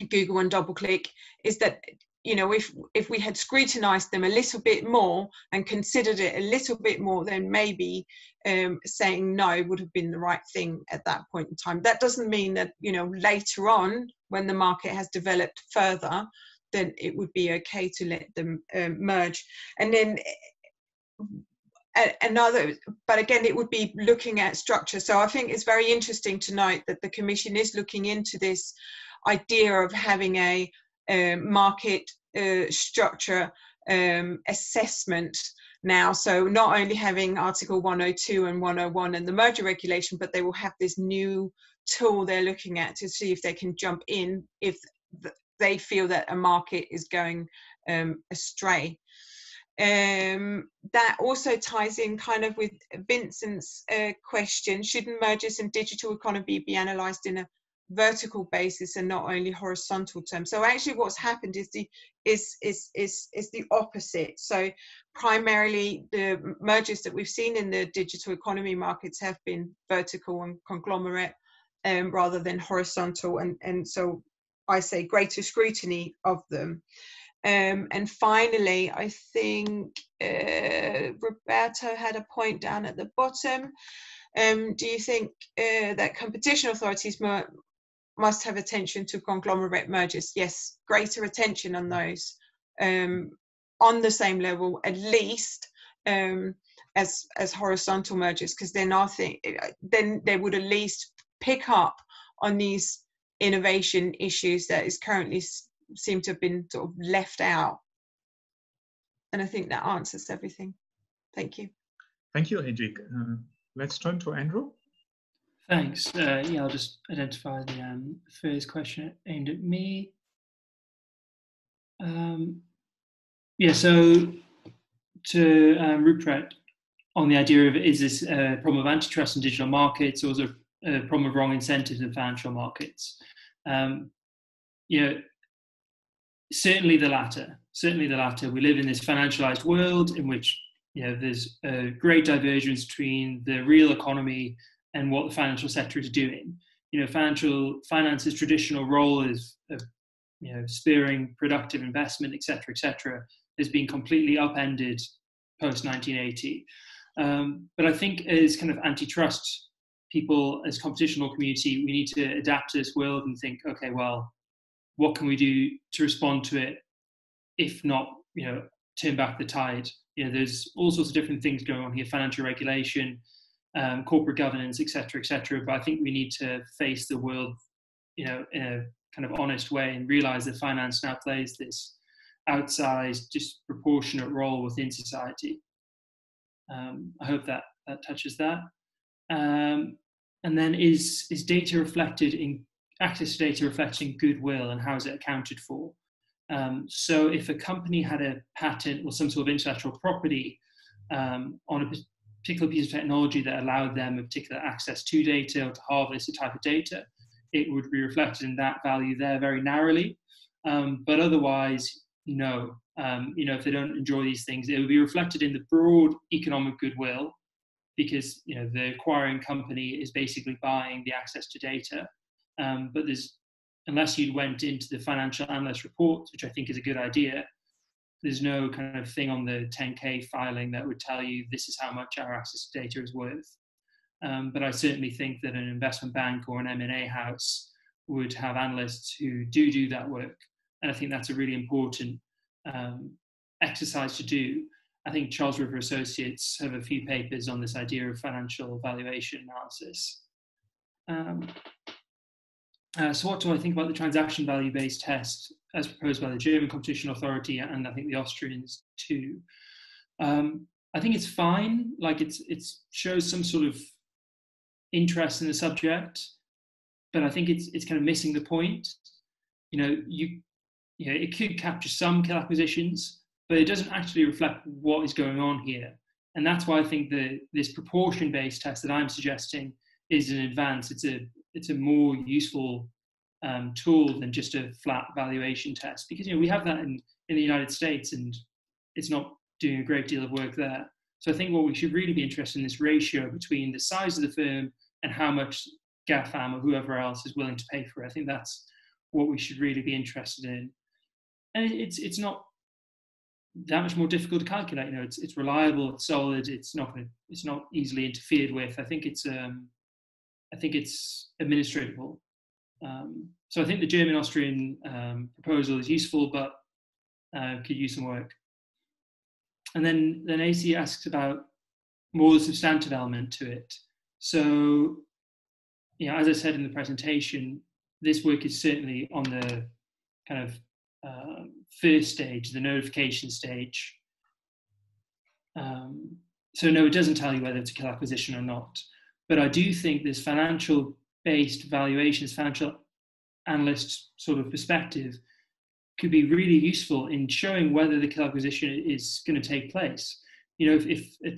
Google and DoubleClick is, that if we had scrutinized them a little bit more and considered it a little bit more, then maybe saying no would have been the right thing at that point in time. That doesn't mean that later on, when the market has developed further, then it would be okay to let them merge. And then another, but again, it would be looking at structure. So I think it's very interesting to note that the Commission is looking into this idea of having a market structure assessment now. So not only having Article 102 and 101 and the merger regulation, but they will have this new tool they're looking at to see if they can jump in if they feel that a market is going astray. That also ties in kind of with Vincent's question: shouldn't mergers and digital economy be analysed in a vertical basis and not only horizontal terms? So actually, what's happened is the opposite. So primarily, the mergers that we've seen in the digital economy markets have been vertical and conglomerate rather than horizontal, and so I say greater scrutiny of them. And finally, I think Roberto had a point down at the bottom. Do you think that competition authorities must have attention to conglomerate mergers? Yes, greater attention on those on the same level, at least, as horizontal mergers, because then they would at least pick up on these innovation issues that is currently seem to have been sort of left out. And I think that answers everything. Thank you. Thank you, Hedvig. Let's turn to Andrew. Thanks. Yeah, I'll just identify the first question aimed at me. Yeah, so to Rupert, on the idea of, is this a problem of antitrust in digital markets, or is it a problem of wrong incentives in financial markets? You know, certainly the latter. Certainly the latter. We live in this financialized world in which, you know, there's a great divergence between the real economy and what the financial sector is doing. You know, finance's traditional role is, you know, spurring productive investment, et cetera, has been completely upended post 1980. But I think as kind of antitrust people, as competitional community, we need to adapt to this world and think, okay, well, what can we do to respond to it, if not, you know, turn back the tide? You know, there's all sorts of different things going on here: financial regulation, corporate governance, et cetera. But I think we need to face the world, you know, in a kind of honest way, and realize that finance now plays this outsized, disproportionate role within society. I hope that touches that. And then is data reflected in access to data reflecting goodwill, and how is it accounted for? So if a company had a patent or some sort of intellectual property on a particular piece of technology that allowed them a particular access to data or to harvest a type of data, it would be reflected in that value there very narrowly. But otherwise, no. You know, if they don't enjoy these things, it would be reflected in the broad economic goodwill, because, you know, the acquiring company is basically buying the access to data. But unless you went into the financial analyst reports, which I think is a good idea, there's no kind of thing on the 10K filing that would tell you this is how much our access to data is worth. But I certainly think that an investment bank or an M&A house would have analysts who do that work. And I think that's a really important exercise to do. I think Charles River Associates have a few papers on this idea of financial valuation analysis. So what do I think about the transaction value-based test as proposed by the German Competition Authority, and I think the Austrians too? I think it's fine. Like, it shows some sort of interest in the subject, but I think it's kind of missing the point. You know, it could capture some kill acquisitions, but it doesn't actually reflect what is going on here. And that's why I think this proportion-based test that I'm suggesting is an advance. It's a more useful tool than just a flat valuation test, because, you know, we have that in the United States, and it's not doing a great deal of work there. So I think what we should really be interested in is this ratio between the size of the firm and how much GAFAM or whoever else is willing to pay for it. I think that's what we should really be interested in. And it's not that much more difficult to calculate. You know, it's reliable, it's solid, it's not easily interfered with. I think it's administratable. So I think the German-Austrian proposal is useful, but could use some work. And then AC asks about more the substantive element to it. So, as I said in the presentation, this work is certainly on the kind of first stage, the notification stage. So no, it doesn't tell you whether it's a kill acquisition or not. But I do think this financial-based valuations, financial analyst sort of perspective could be really useful in showing whether the kill acquisition is going to take place. If a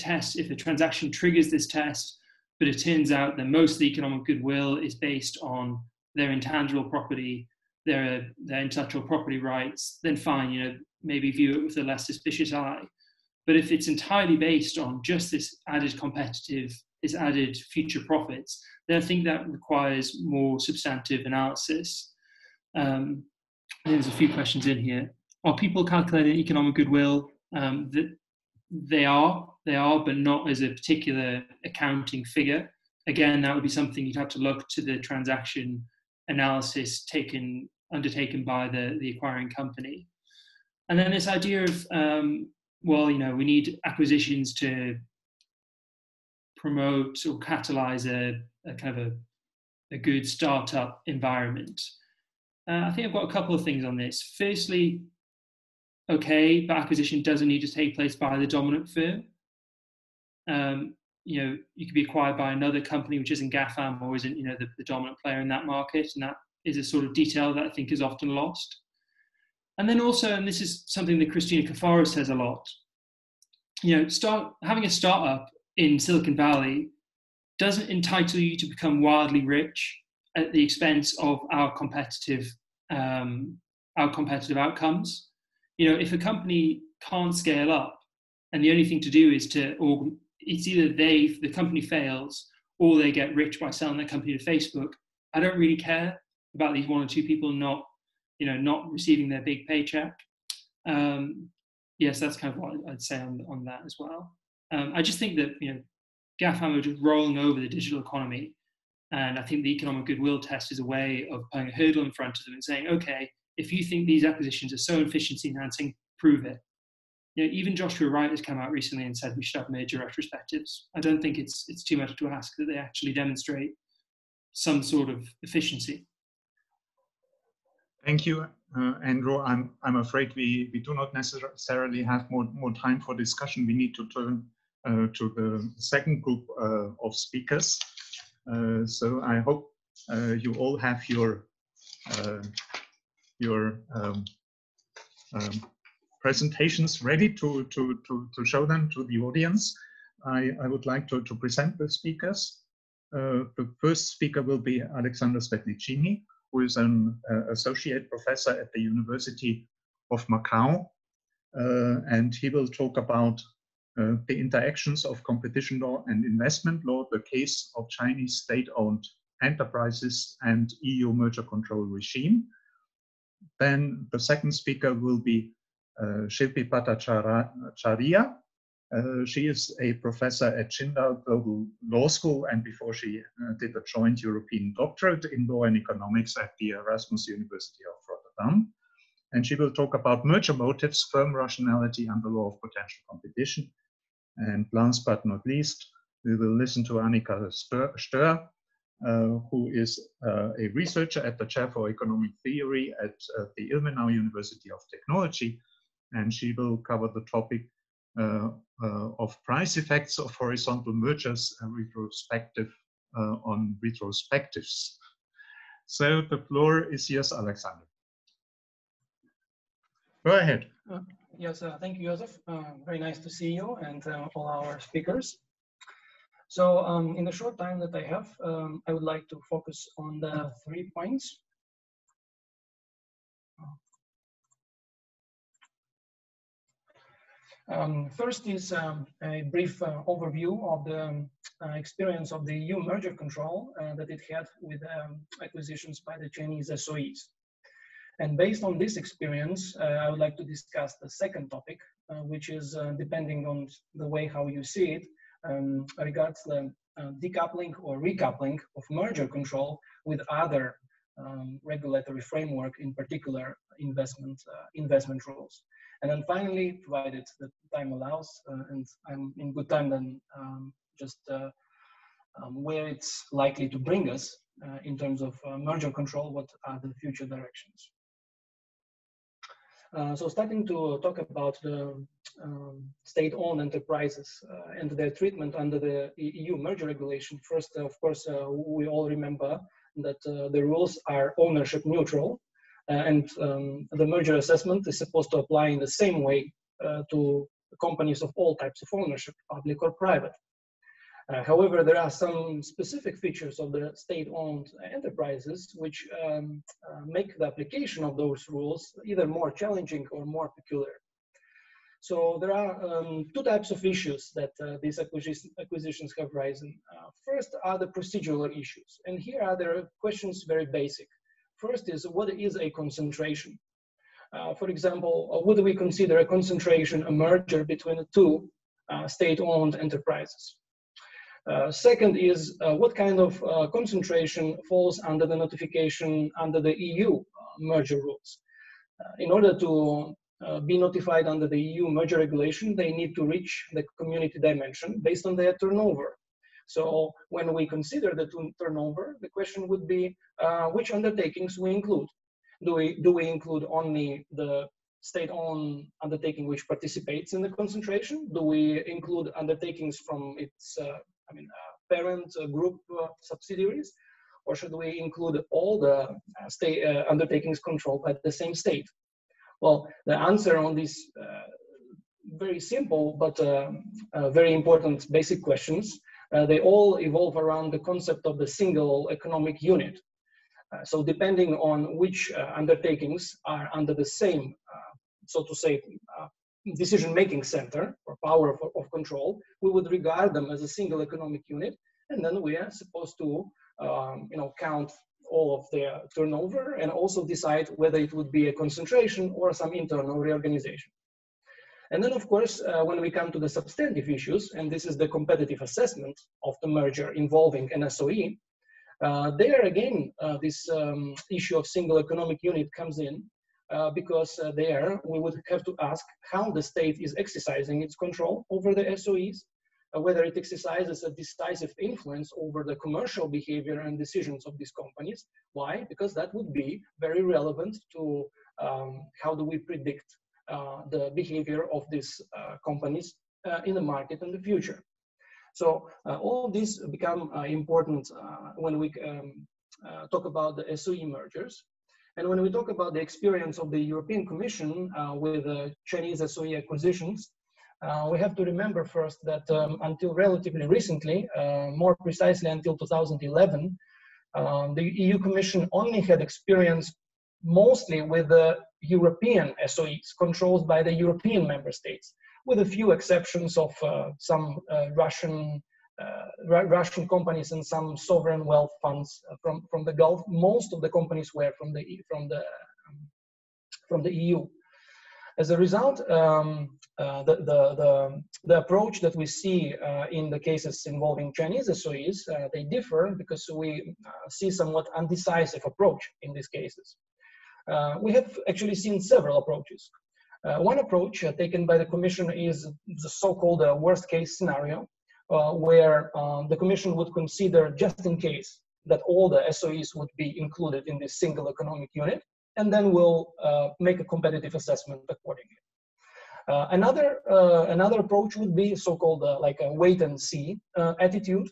transaction triggers this test, but it turns out that most of the economic goodwill is based on their intangible property, their intellectual property rights, then fine, maybe view it with a less suspicious eye. But if it's entirely based on just this added future profits, then I think that requires more substantive analysis. There's a few questions in here. Are people calculating economic goodwill? They are, but not as a particular accounting figure. Again, that would be something you'd have to look to the transaction analysis undertaken by the acquiring company. And then this idea of, we need acquisitions to promote or catalyze a kind of a good startup environment. I think I've got a couple of things on this. Firstly, okay, but acquisition doesn't need to take place by the dominant firm. You could be acquired by another company which isn't GAFAM or isn't, the dominant player in that market, and that is a sort of detail that I think is often lost. And then also, and this is something that Christina Cafaro says a lot, having a startup in Silicon Valley doesn't entitle you to become wildly rich at the expense of our competitive outcomes. If a company can't scale up, and the only thing to do is it's either the company fails, or they get rich by selling their company to Facebook. I don't really care about these one or two people not receiving their big paycheck. Yes, that's kind of what I'd say on that as well. I just think that GAFAM are just rolling over the digital economy, and I think the economic goodwill test is a way of putting a hurdle in front of them and saying, okay, if you think these acquisitions are so efficiency enhancing, prove it. Even Joshua Wright has come out recently and said we should have major retrospectives. I don't think it's too much to ask that they actually demonstrate some sort of efficiency. Thank you, Andrew. I'm afraid we do not necessarily have more time for discussion. We need to turn to the second group of speakers. So I hope you all have your presentations ready to show them to the audience. I would like to present the speakers. The first speaker will be Alexander Svetlicini, who is an associate professor at the University of Macau. And he will talk about the interactions of competition law and investment law, the case of Chinese state-owned enterprises and EU merger control regime. Then the second speaker will be Shilpi Bhattacharya. She is a professor at Tyndall Global Law School, and before she did a joint European doctorate in law and economics at the Erasmus University of Rotterdam. And she will talk about merger motives, firm rationality, and the law of potential competition. And last but not least, we will listen to Annika Stör, who is a researcher at the Chair for Economic Theory at the Ilmenau University of Technology. And she will cover the topic of price effects of horizontal mergers and retrospective on retrospectives. So the floor is yours, Alexander. Go ahead. Yes, thank you, Joseph. Very nice to see you and all our speakers. So in the short time that I have, I would like to focus on the 3 points. First is a brief overview of the experience of the EU merger control that it had with acquisitions by the Chinese SOEs. And based on this experience, I would like to discuss the second topic, which is depending on the way how you see it, regards the decoupling or recoupling of merger control with other regulatory framework, in particular investment rules. And then finally, provided that time allows, and I'm in good time, then just where it's likely to bring us in terms of merger control, what are the future directions. So starting to talk about the state-owned enterprises and their treatment under the EU merger regulation. First, of course, we all remember that the rules are ownership neutral, and the merger assessment is supposed to apply in the same way to companies of all types of ownership, public or private. However, there are some specific features of the state-owned enterprises which make the application of those rules either more challenging or more peculiar. So there are two types of issues that these acquisitions have risen. First are the procedural issues, and here are the questions very basic. First is, what is a concentration? For example, would we consider a concentration a merger between two state-owned enterprises? Second is, what kind of concentration falls under the notification under the EU merger rules? In order to be notified under the EU merger regulation, they need to reach the community dimension based on their turnover. So when we consider the turnover, the question would be which undertakings we include. Do we include only the state-owned undertaking which participates in the concentration? Do we include undertakings from its parent group subsidiaries? Or should we include all the state undertakings controlled by the same state? Well, the answer on these very simple but very important basic questions, they all evolve around the concept of the single economic unit. So depending on which undertakings are under the same, so to say, decision-making center or power of control, we would regard them as a single economic unit, and then we are supposed to count all of their turnover and also decide whether it would be a concentration or some internal reorganization. And then, of course, when we come to the substantive issues, and this is the competitive assessment of the merger involving an SOE, there again, this issue of single economic unit comes in because there we would have to ask how the state is exercising its control over the SOEs, whether it exercises a decisive influence over the commercial behavior and decisions of these companies. Why? Because that would be very relevant to how do we predict the behavior of these companies in the market in the future. So all of these become important when we talk about the SOE mergers. And when we talk about the experience of the European Commission with Chinese SOE acquisitions, we have to remember first that until relatively recently, more precisely until 2011, the EU Commission only had experience mostly with the European SOEs controlled by the European member states, with a few exceptions of some Russian companies and some sovereign wealth funds from the Gulf. Most of the companies were from the EU. As a result, the approach that we see in the cases involving Chinese SOEs, they differ because we see somewhat undecisive approach in these cases. We have actually seen several approaches. One approach taken by the Commission is the so-called worst case scenario, where the Commission would consider just in case that all the SOEs would be included in this single economic unit, and then we'll make a competitive assessment accordingly. Another approach would be so-called like a wait and see attitude,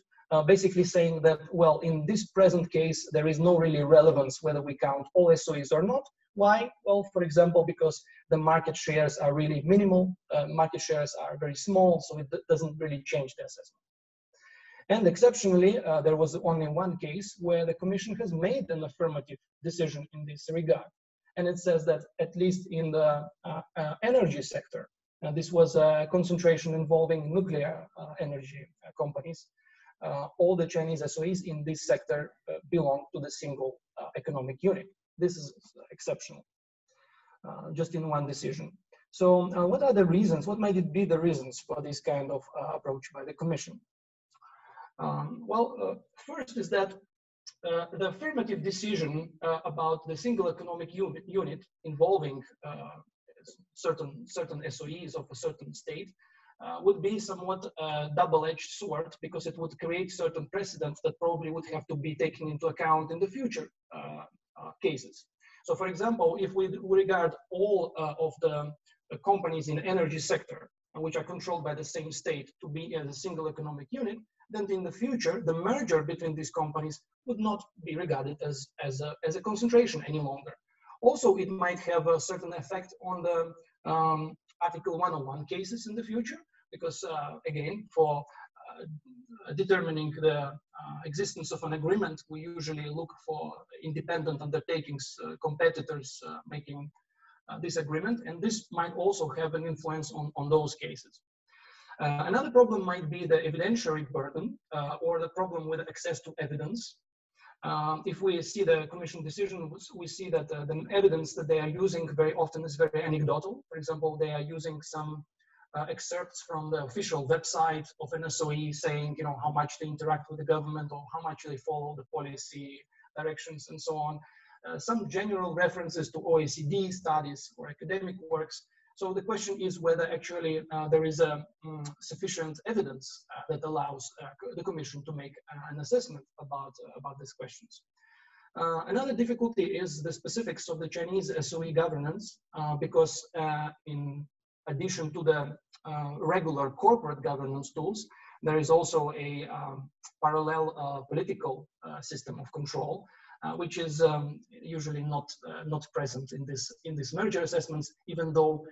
basically saying that, well, in this present case, there is no really relevance whether we count all SOEs or not. Why? Well, for example, because the market shares are really minimal, market shares are very small, so it doesn't really change the assessment. And exceptionally, there was only one case where the Commission has made an affirmative decision in this regard. And it says that at least in the energy sector, this was a concentration involving nuclear energy companies, all the Chinese SOEs in this sector belong to the single economic unit. This is exceptional, just in one decision. So what are the reasons? What might it be the reasons for this kind of approach by the Commission? First is that the affirmative decision about the single economic unit involving certain SOEs of a certain state, would be somewhat a double-edged sword, because it would create certain precedents that probably would have to be taken into account in the future cases. So, for example, if we regard all of the companies in the energy sector, which are controlled by the same state, to be as a single economic unit, then in the future, the merger between these companies would not be regarded as a concentration any longer. Also, it might have a certain effect on the Article 101 cases in the future, because again, for determining the existence of an agreement, we usually look for independent undertakings, competitors making this agreement, and this might also have an influence on those cases. Another problem might be the evidentiary burden, or the problem with access to evidence. If we see the Commission decision, we see that the evidence that they are using very often is very anecdotal. For example, they are using some excerpts from the official website of an SOE saying, you know, how much they interact with the government or how much they follow the policy directions and so on. Some general references to OECD studies or academic works. So the question is whether actually there is a sufficient evidence that allows the Commission to make an assessment about these questions. Another difficulty is the specifics of the Chinese SOE governance, because in addition to the regular corporate governance tools, there is also a parallel political system of control, which is usually not present in this merger assessments, even though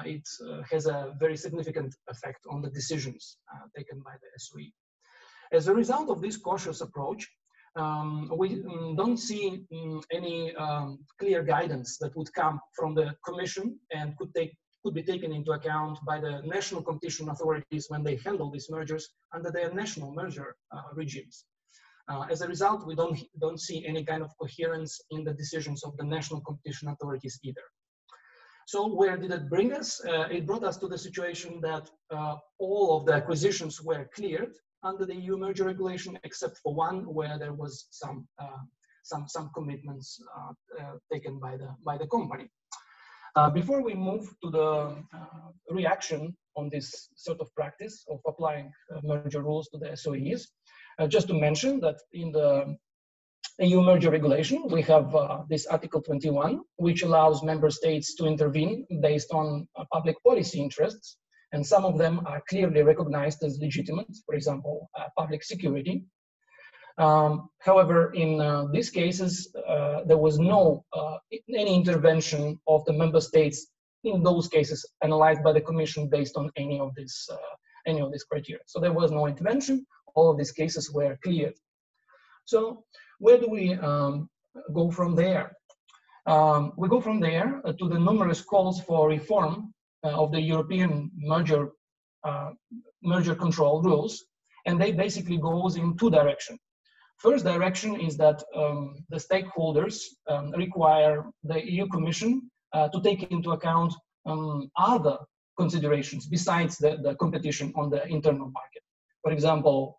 it has a very significant effect on the decisions taken by the SOE. As a result of this cautious approach, we don't see any clear guidance that would come from the Commission and could be taken into account by the national competition authorities when they handle these mergers under their national merger regimes. As a result, we don't see any kind of coherence in the decisions of the national competition authorities either. So where did it bring us? It brought us to the situation that all of the acquisitions were cleared under the EU merger regulation, except for one where there was some commitments taken by the company. Before we move to the reaction on this sort of practice of applying merger rules to the SOEs, just to mention that in the EU merger regulation, we have this Article 21, which allows member states to intervene based on public policy interests, and some of them are clearly recognized as legitimate, for example, public security. However, in these cases, there was no any intervention of the member states in those cases analyzed by the Commission based on any of these criteria. So there was no intervention. All of these cases were cleared. So where do we go from there? We go from there to the numerous calls for reform of the European merger control rules, and they basically goes in two directions. First direction is that the stakeholders require the EU Commission to take into account other considerations besides the competition on the internal market. For example,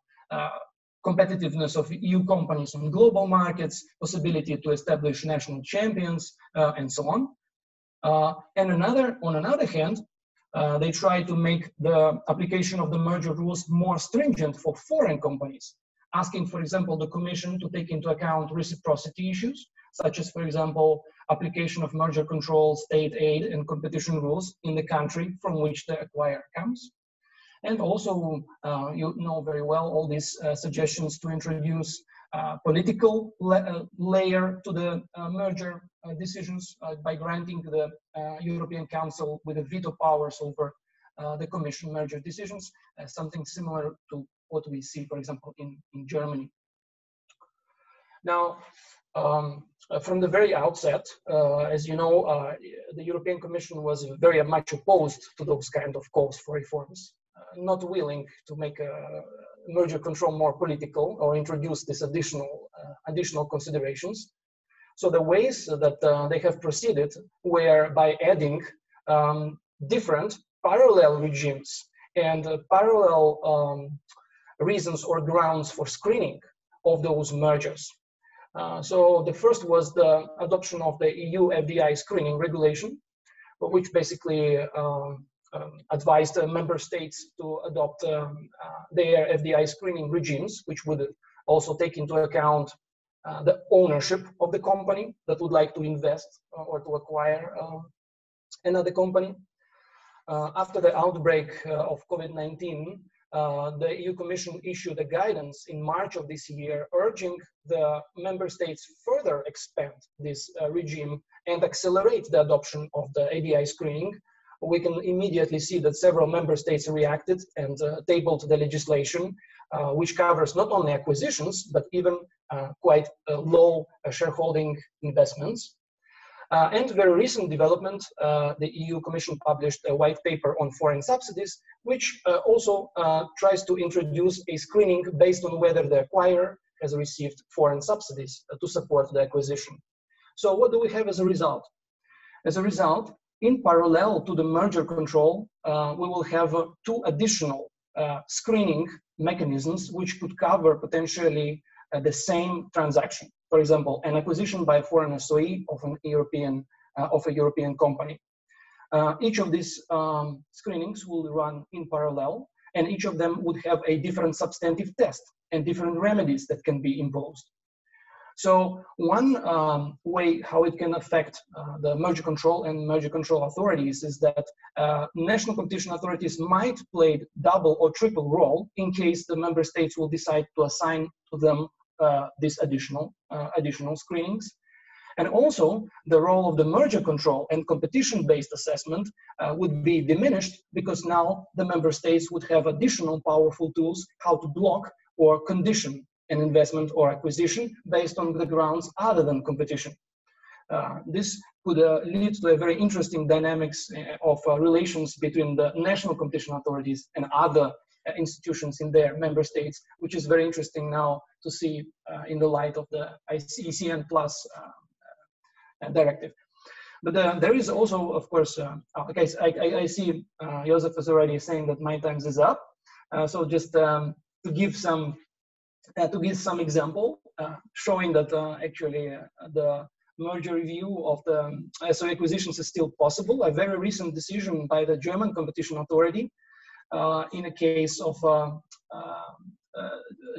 competitiveness of EU companies on global markets, possibility to establish national champions, and so on. And on another hand, they try to make the application of the merger rules more stringent for foreign companies, asking, for example, the Commission to take into account reciprocity issues, such as, for example, application of merger control, state aid, and competition rules in the country from which the acquirer comes. And also, you know very well all these suggestions to introduce political layer to the merger decisions by granting the European Council with the veto powers over the Commission merger decisions, something similar to what we see, for example, in Germany. Now, from the very outset, as you know, the European Commission was very much opposed to those kind of calls for reforms, not willing to make merger control more political or introduce these additional considerations. So the ways that they have proceeded were by adding different parallel regimes and parallel reasons or grounds for screening of those mergers. So the first was the adoption of the EU FDI screening regulation, which basically advised member states to adopt their FDI screening regimes, which would also take into account the ownership of the company that would like to invest or to acquire another company. After the outbreak of COVID-19, the EU Commission issued a guidance in March of this year, urging the member states further expand this regime and accelerate the adoption of the ADI screening. We can immediately see that several member states reacted and tabled the legislation, which covers not only acquisitions, but even quite low shareholding investments. And very recent development, the EU Commission published a white paper on foreign subsidies, which also tries to introduce a screening based on whether the acquirer has received foreign subsidies to support the acquisition. So what do we have as a result? As a result, in parallel to the merger control, we will have two additional screening mechanisms which could cover potentially the same transaction. For example, an acquisition by a foreign SOE of a European company. Each of these screenings will run in parallel, and each of them would have a different substantive test and different remedies that can be imposed. So one way how it can affect the merger control and merger control authorities is that national competition authorities might play double or triple role in case the member states will decide to assign to them these additional screenings. And also the role of the merger control and competition-based assessment would be diminished, because now the member states would have additional powerful tools how to block or condition an investment or acquisition based on the grounds other than competition. This could lead to a very interesting dynamics of relations between the national competition authorities and other institutions in their member states, which is very interesting now to see in the light of the ECN Plus directive. But there is also, of course, okay, so I see Joseph is already saying that my time is up. So just to give some example showing that actually the merger review of the SOE acquisitions is still possible. A very recent decision by the German competition authority in a case of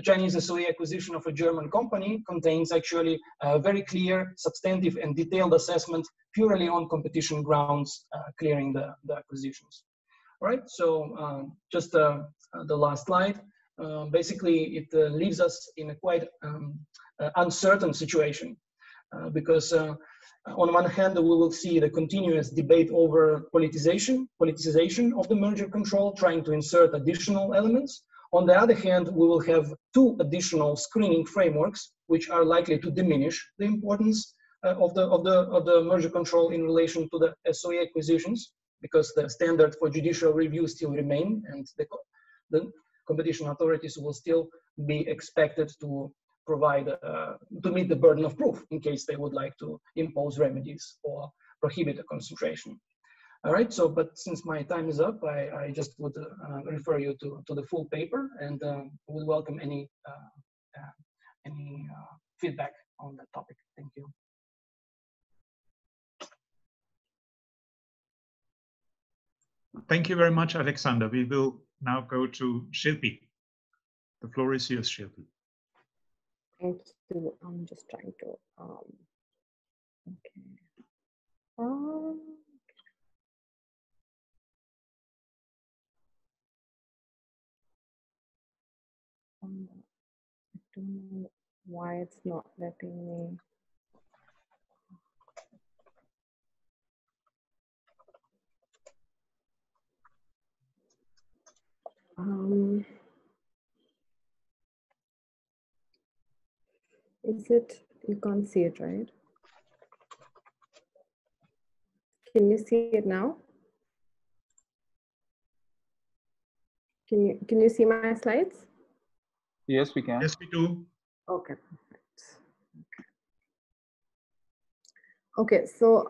Chinese SOE acquisition of a German company contains actually a very clear, substantive and detailed assessment purely on competition grounds, clearing the acquisitions. All right, so just the last slide. Basically, it leaves us in a quite uncertain situation because on one hand, we will see the continuous debate over politicization of the merger control, trying to insert additional elements. On the other hand, we will have two additional screening frameworks, which are likely to diminish the importance of the merger control in relation to the SOE acquisitions, because the standard for judicial review still remain, and the competition authorities will still be expected to provide, to meet the burden of proof in case they would like to impose remedies or prohibit a concentration. All right, so, but since my time is up, I just would refer you to the full paper, and would welcome any feedback on that topic. Thank you. Thank you very much, Alexander. We will now go to Shilpi. The floor is yours, Shilpi. Thank you. I'm just trying to, okay. I don't know why it's not letting me. Is it, you can't see it, right? Can you see it now? Can you see my slides? Yes, we can. Yes, we do. Okay, perfect. Okay, so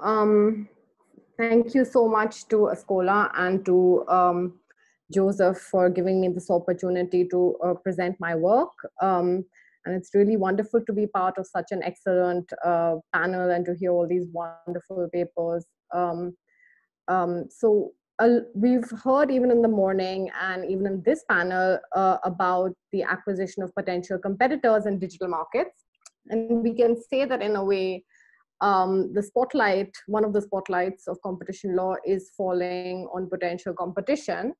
thank you so much to ASCOLA and to Joseph for giving me this opportunity to present my work. And it's really wonderful to be part of such an excellent panel and to hear all these wonderful papers. We've heard even in the morning and even in this panel about the acquisition of potential competitors in digital markets. And we can say that in a way, the spotlight, one of the spotlights of competition law is falling on potential competition.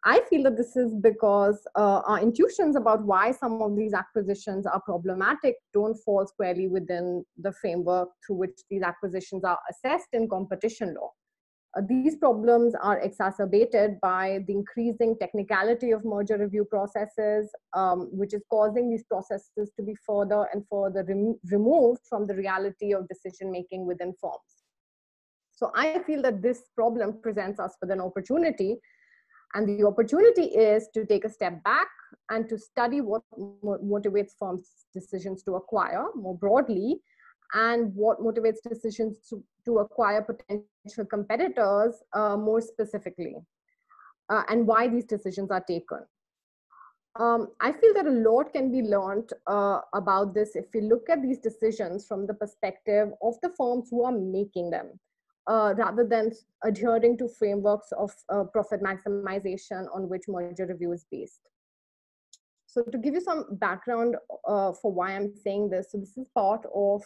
I feel that this is because our intuitions about why some of these acquisitions are problematic don't fall squarely within the framework through which these acquisitions are assessed in competition law. These problems are exacerbated by the increasing technicality of merger review processes, which is causing these processes to be further and further removed from the reality of decision-making within firms. So I feel that this problem presents us with an opportunity, and the opportunity is to take a step back and to study what motivates firms' decisions to acquire more broadly, and what motivates decisions to acquire potential competitors more specifically, and why these decisions are taken. I feel that a lot can be learned about this if we look at these decisions from the perspective of the firms who are making them, rather than adhering to frameworks of profit maximization on which merger review is based. So to give you some background for why I'm saying this, so this is part of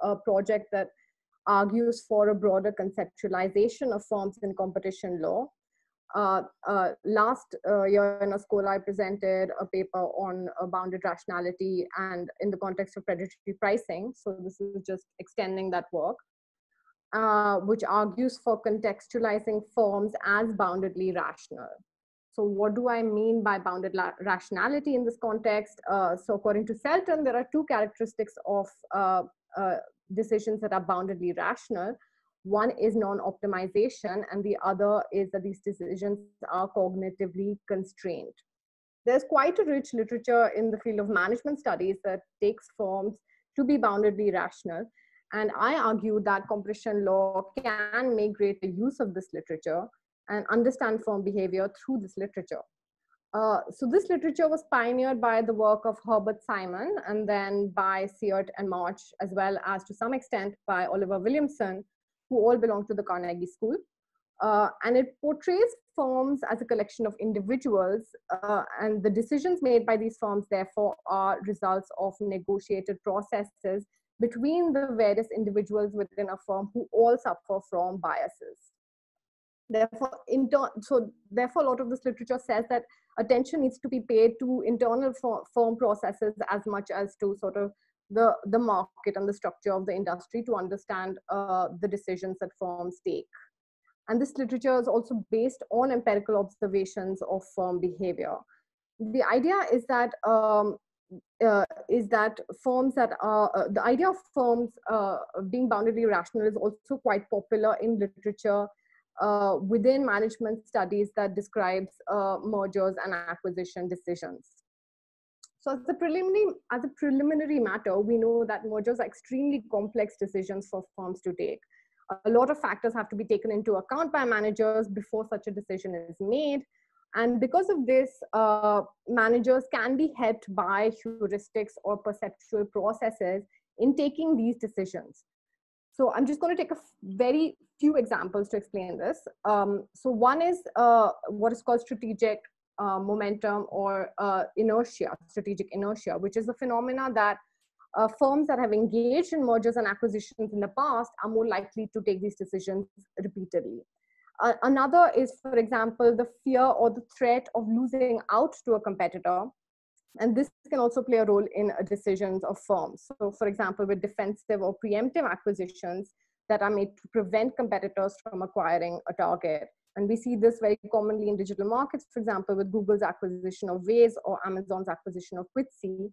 a project that argues for a broader conceptualization of firms in competition law. Last year in ASCOLA, I presented a paper on bounded rationality and in the context of predatory pricing. So this is just extending that work, which argues for contextualizing firms as boundedly rational. So what do I mean by bounded rationality in this context? So according to Selton, there are two characteristics of decisions that are boundedly rational. One is non-optimization, and the other is that these decisions are cognitively constrained. There's quite a rich literature in the field of management studies that takes firms to be boundedly rational. And I argue that competition law can make greater use of this literature and understand firm behavior through this literature. So this literature was pioneered by the work of Herbert Simon, and then by Seart and March, as well as to some extent by Oliver Williamson, who all belong to the Carnegie School. And it portrays firms as a collection of individuals, and the decisions made by these firms, therefore, are results of negotiated processes between the various individuals within a firm who all suffer from biases. Therefore, a lot of this literature says that attention needs to be paid to internal firm processes as much as to sort of the market and the structure of the industry to understand the decisions that firms take. And this literature is also based on empirical observations of firm behavior. The idea is that firms that are, the idea of firms being boundedly rational is also quite popular in literature within management studies that describes mergers and acquisition decisions. So as a preliminary matter, we know that mergers are extremely complex decisions for firms to take. A lot of factors have to be taken into account by managers before such a decision is made. And because of this, managers can be helped by heuristics or perceptual processes in taking these decisions. So I'm just going to take a very few examples to explain this. So one is what is called strategic momentum or inertia, strategic inertia, which is a phenomena that firms that have engaged in mergers and acquisitions in the past are more likely to take these decisions repeatedly. Another is, for example, the fear or the threat of losing out to a competitor. And this can also play a role in decisions of firms. So for example, with defensive or preemptive acquisitions that are made to prevent competitors from acquiring a target. And we see this very commonly in digital markets, for example, with Google's acquisition of Waze or Amazon's acquisition of Versity.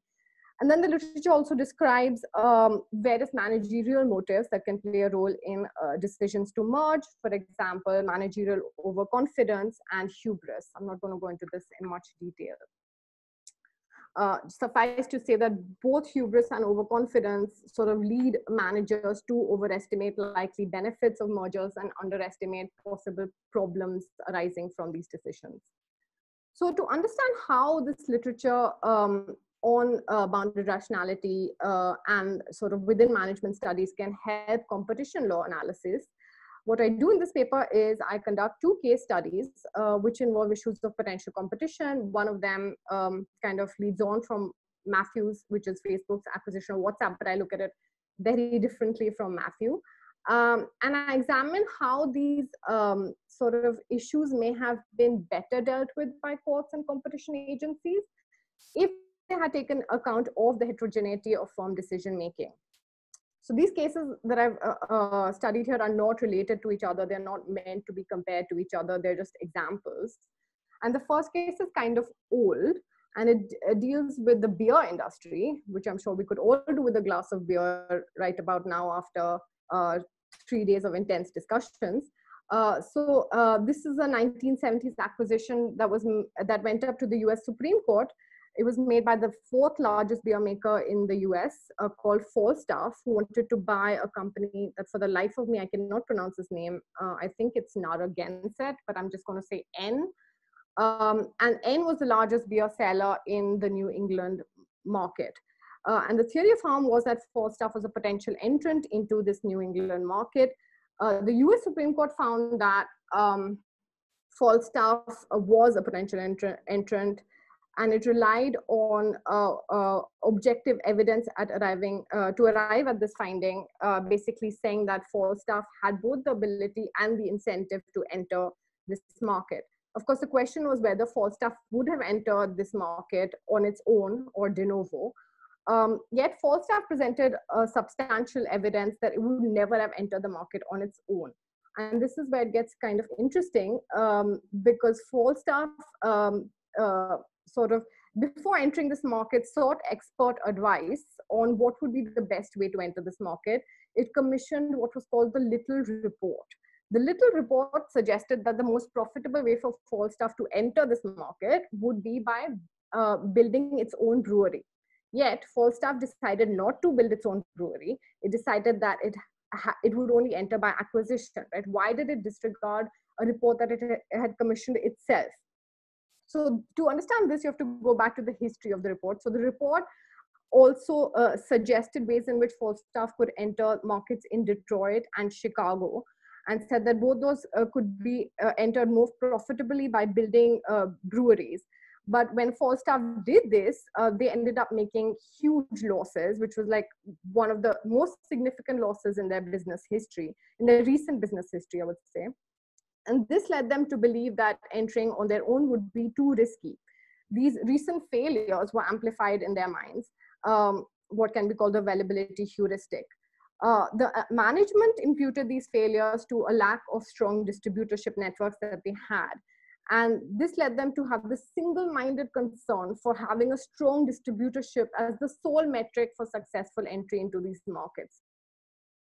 And then the literature also describes various managerial motives that can play a role in decisions to merge, for example, managerial overconfidence and hubris. I'm not going to go into this in much detail. Suffice to say that both hubris and overconfidence sort of lead managers to overestimate likely benefits of mergers and underestimate possible problems arising from these decisions. So to understand how this literature on bounded rationality and sort of within management studies can help competition law analysis, what I do in this paper is I conduct 2 case studies, which involve issues of potential competition. One of them kind of leads on from Matthew's, which is Facebook's acquisition of WhatsApp, but I look at it very differently from Matthew. And I examine how these sort of issues may have been better dealt with by courts and competition agencies if they had taken account of the heterogeneity of firm decision making. So these cases that I've studied here are not related to each other. They're not meant to be compared to each other. They're just examples. And the first case is kind of old, and it deals with the beer industry, which I'm sure we could all do with a glass of beer right about now after 3 days of intense discussions. This is a 1970s acquisition that went up to the US Supreme Court. It was made by the 4th largest beer maker in the US called Falstaff, who wanted to buy a company that for the life of me, I cannot pronounce his name. I think it's Narragansett, but I'm just going to say N. And N was the largest beer seller in the New England market. And the theory of harm was that Falstaff was a potential entrant into this New England market. The US Supreme Court found that Falstaff was a potential entrant, and it relied on objective evidence to arrive at this finding, basically saying that Falstaff had both the ability and the incentive to enter this market. Of course, the question was whether Falstaff would have entered this market on its own or de novo. Yet Falstaff presented substantial evidence that it would never have entered the market on its own. And this is where it gets kind of interesting, because Falstaff sort of, before entering this market, sought expert advice on what would be the best way to enter this market. It commissioned what was called the Little Report. The Little Report suggested that the most profitable way for Falstaff to enter this market would be by building its own brewery. Yet Falstaff decided not to build its own brewery. It decided that it would only enter by acquisition, right? Why did it disregard a report that it had commissioned itself? So to understand this, you have to go back to the history of the report. So the report also suggested ways in which Falstaff could enter markets in Detroit and Chicago, and said that both those could be entered more profitably by building breweries. But when Falstaff did this, they ended up making huge losses, which was like one of the most significant losses in their business history, in their recent business history, I would say. And this led them to believe that entering on their own would be too risky. These recent failures were amplified in their minds, what can be called the availability heuristic. The management imputed these failures to a lack of strong distributorship networks that they had. And this led them to have this single-minded concern for having a strong distributorship as the sole metric for successful entry into these markets.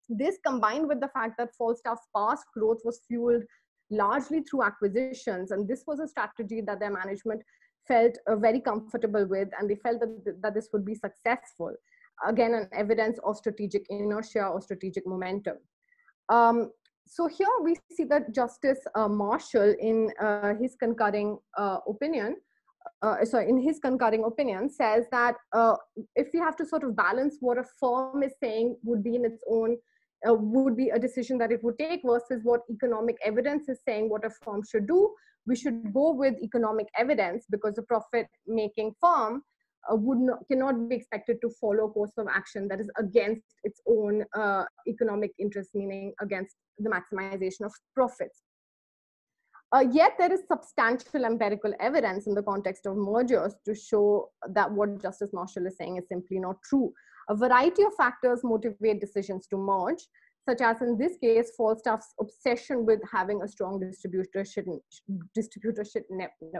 This, combined with the fact that Falstaff's past growth was fueled largely through acquisitions, and this was a strategy that their management felt very comfortable with, and they felt that this would be successful. Again, an evidence of strategic inertia or strategic momentum. So here we see that Justice Marshall, in his concurring opinion, says that if we have to sort of balance what a firm is saying would be in its own, would be a decision that it would take versus what economic evidence is saying what a firm should do, we should go with economic evidence, because a profit-making firm cannot be expected to follow a course of action that is against its own economic interest, meaning against the maximization of profits. Yet there is substantial empirical evidence in the context of mergers to show that what Justice Marshall is saying is simply not true. A variety of factors motivate decisions to merge, such as in this case, Falstaff's obsession with having a strong distributorship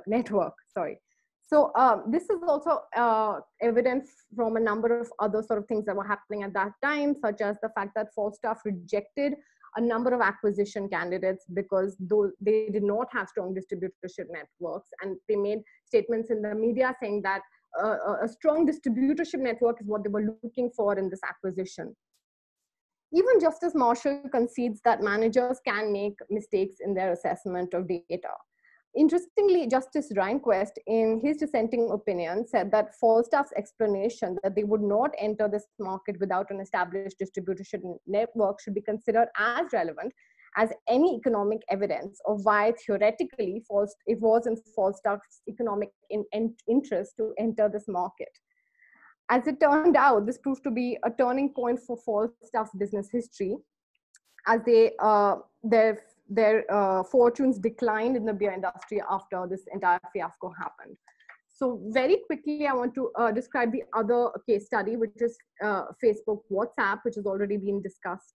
network. Sorry. So this is also evident from a number of other sort of things that were happening at that time, such as the fact that Falstaff rejected a number of acquisition candidates because they did not have strong distributorship networks, and they made statements in the media saying that a strong distributorship network is what they were looking for in this acquisition. Even Justice Marshall concedes that managers can make mistakes in their assessment of data. Interestingly, Justice Rehnquist, in his dissenting opinion, said that Falstaff's explanation that they would not enter this market without an established distributorship network should be considered as relevant as any economic evidence of why theoretically it was in Falstaff's economic interest to enter this market. As it turned out, this proved to be a turning point for Falstaff's business history, as their fortunes declined in the beer industry after this entire fiasco happened. So very quickly, I want to describe the other case study, which is Facebook WhatsApp, which has already been discussed.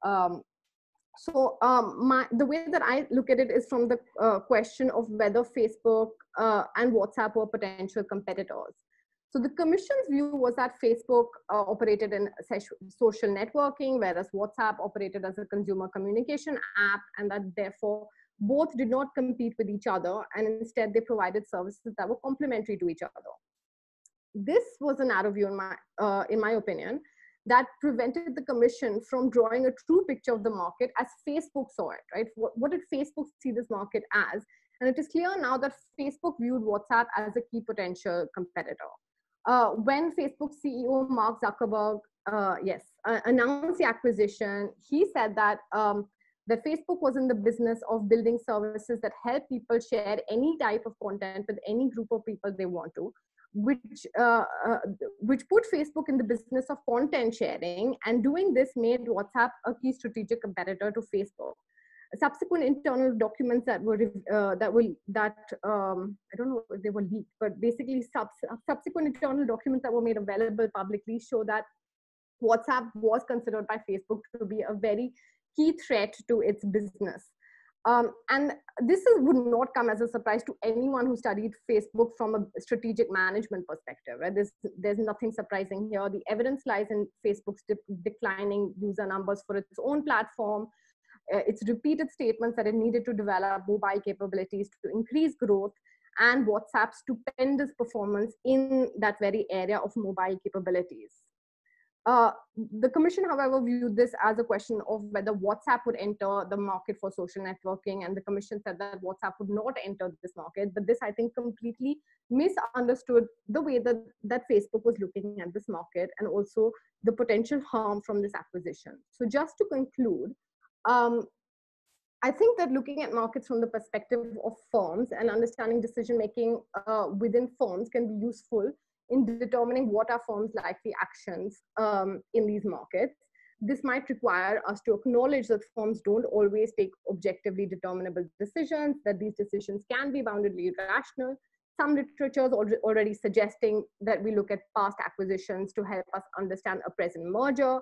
The way that I look at it is from the question of whether Facebook and WhatsApp were potential competitors. So the Commission's view was that Facebook operated in social networking, whereas WhatsApp operated as a consumer communication app, and that therefore both did not compete with each other, and instead they provided services that were complementary to each other. This was a narrow view, in my opinion, that prevented the Commission from drawing a true picture of the market as Facebook saw it, right? What did Facebook see this market as? And it is clear now that Facebook viewed WhatsApp as a key potential competitor. When Facebook CEO Mark Zuckerberg, announced the acquisition, he said that that Facebook was in the business of building services that help people share any type of content with any group of people they want to, which put Facebook in the business of content sharing, and doing this made WhatsApp a key strategic competitor to Facebook. Subsequent internal documents that were I don't know if they were leaked, but basically subsequent internal documents that were made available publicly show that WhatsApp was considered by Facebook to be a very key threat to its business. And this would not come as a surprise to anyone who studied Facebook from a strategic management perspective, right? There's nothing surprising here. The evidence lies in Facebook's declining user numbers for its own platform, its repeated statements that it needed to develop mobile capabilities to increase growth, and WhatsApp's stupendous performance in that very area of mobile capabilities. The Commission, however, viewed this as a question of whether WhatsApp would enter the market for social networking, and the Commission said that WhatsApp would not enter this market. But this, I think, completely misunderstood the way that Facebook was looking at this market, and also the potential harm from this acquisition. So just to conclude, I think that looking at markets from the perspective of firms and understanding decision-making within firms can be useful in determining what are firms' likely actions in these markets. This might require us to acknowledge that firms don't always take objectively determinable decisions, that these decisions can be boundedly irrational. Some literature is already suggesting that we look at past acquisitions to help us understand a present merger.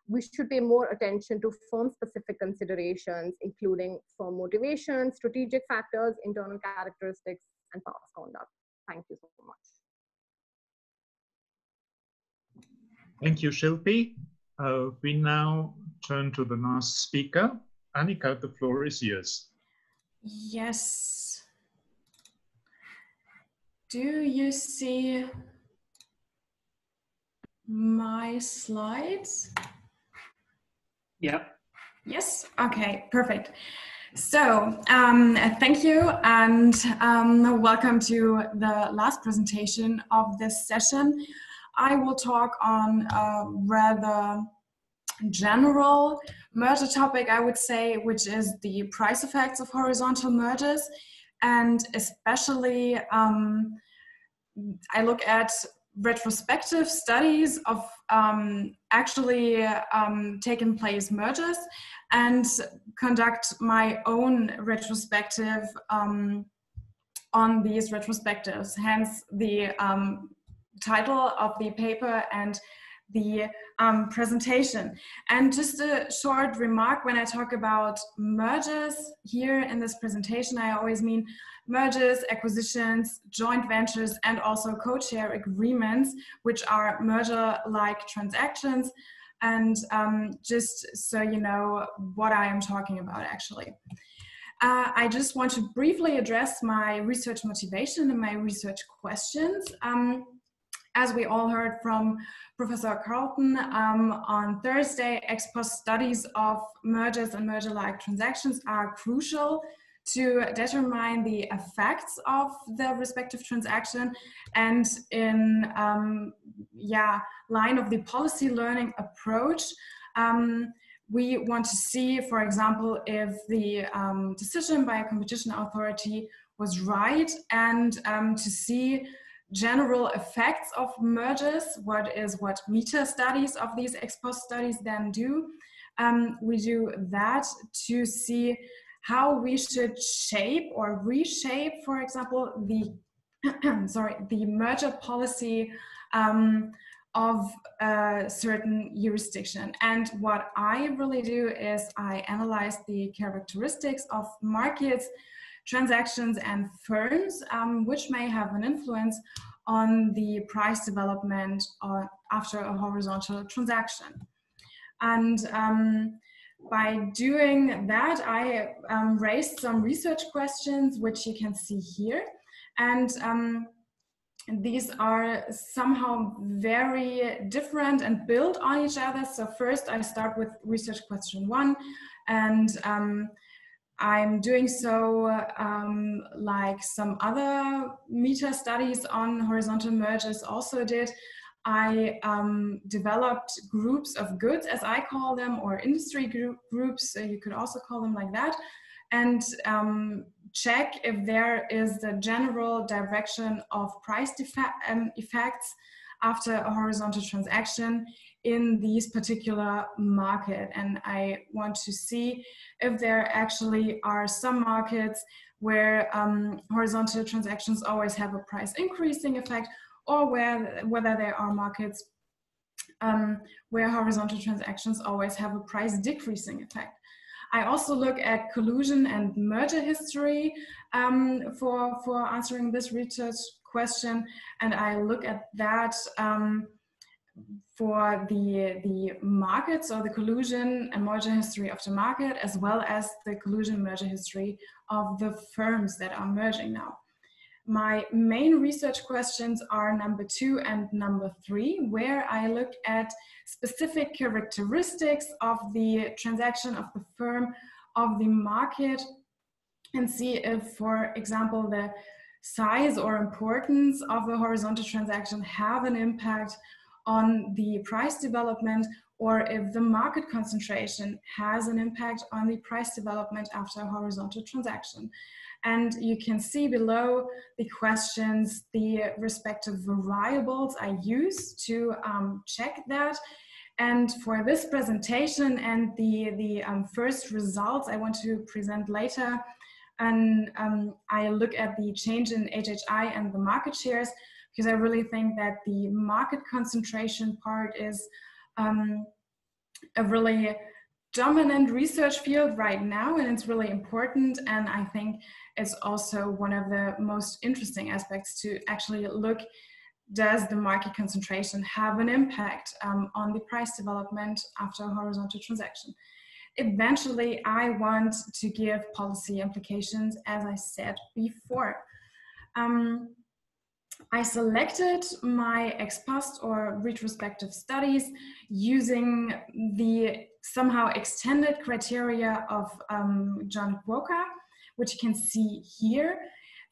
We should pay more attention to firm-specific considerations, including firm motivation, strategic factors, internal characteristics, and past conduct. Thank you so much. Thank you, Shilpi. We now turn to the last speaker. Annika, the floor is yours. Yes. Do you see my slides? Yeah. Yes. Okay, perfect. So thank you, and welcome to the last presentation of this session. I will talk on a rather general merger topic, I would say, which is the price effects of horizontal mergers, and especially I look at retrospective studies of actually taken place mergers, and conduct my own retrospective on these retrospectives, hence the title of the paper and the presentation. And just a short remark, when I talk about mergers here in this presentation, I always mean mergers, acquisitions, joint ventures, and also co-share agreements, which are merger-like transactions. And just so you know what I am talking about, actually. I just want to briefly address my research motivation and my research questions. As we all heard from Professor Carlton on Thursday, ex post studies of mergers and merger-like transactions are crucial to determine the effects of the respective transaction, and in line of the policy learning approach, we want to see, for example, if the decision by a competition authority was right, and to see general effects of mergers, what meta studies of these ex post studies then do. We do that to see how we should shape or reshape, for example, the the merger policy of a certain jurisdiction. And what I really do is I analyze the characteristics of markets, transactions, and firms, which may have an influence on the price development after a horizontal transaction. And by doing that, I raised some research questions, which you can see here. And these are somehow very different and build on each other. So first I start with research question 1, and I'm doing so like some other meta studies on horizontal mergers also did. I developed groups of goods, as I call them, or industry groups, you could also call them like that, and check if there is the general direction of price effects after a horizontal transaction in these particular market. And I want to see if there actually are some markets where horizontal transactions always have a price increasing effect, or whether there are markets where horizontal transactions always have a price decreasing effect. I also look at collusion and merger history for answering this research question, and I look at that for the market, so the collusion and merger history of the market, as well as the collusion merger history of the firms that are merging now. My main research questions are number 2 and number 3, where I look at specific characteristics of the transaction, of the firm, of the market, and see if, for example, the size or importance of a horizontal transaction have an impact on the price development, or if the market concentration has an impact on the price development after a horizontal transaction. And you can see below the questions the respective variables I use to check that. And for this presentation and the first results I want to present later, and I look at the change in HHI and the market shares, because I really think that the market concentration part is a really dominant research field right now, and it's really important. And I think it's also one of the most interesting aspects to actually look, does the market concentration have an impact on the price development after a horizontal transaction? Eventually, I want to give policy implications, as I said before. I selected my ex post or retrospective studies using the somehow extended criteria of John Quokka, which you can see here.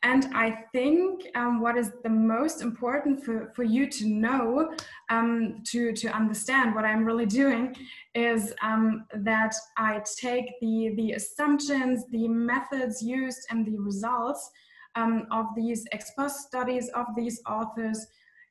And I think what is the most important for you to know, to understand what I'm really doing, is that I take the assumptions, the methods used, and the results of these ex post studies of these authors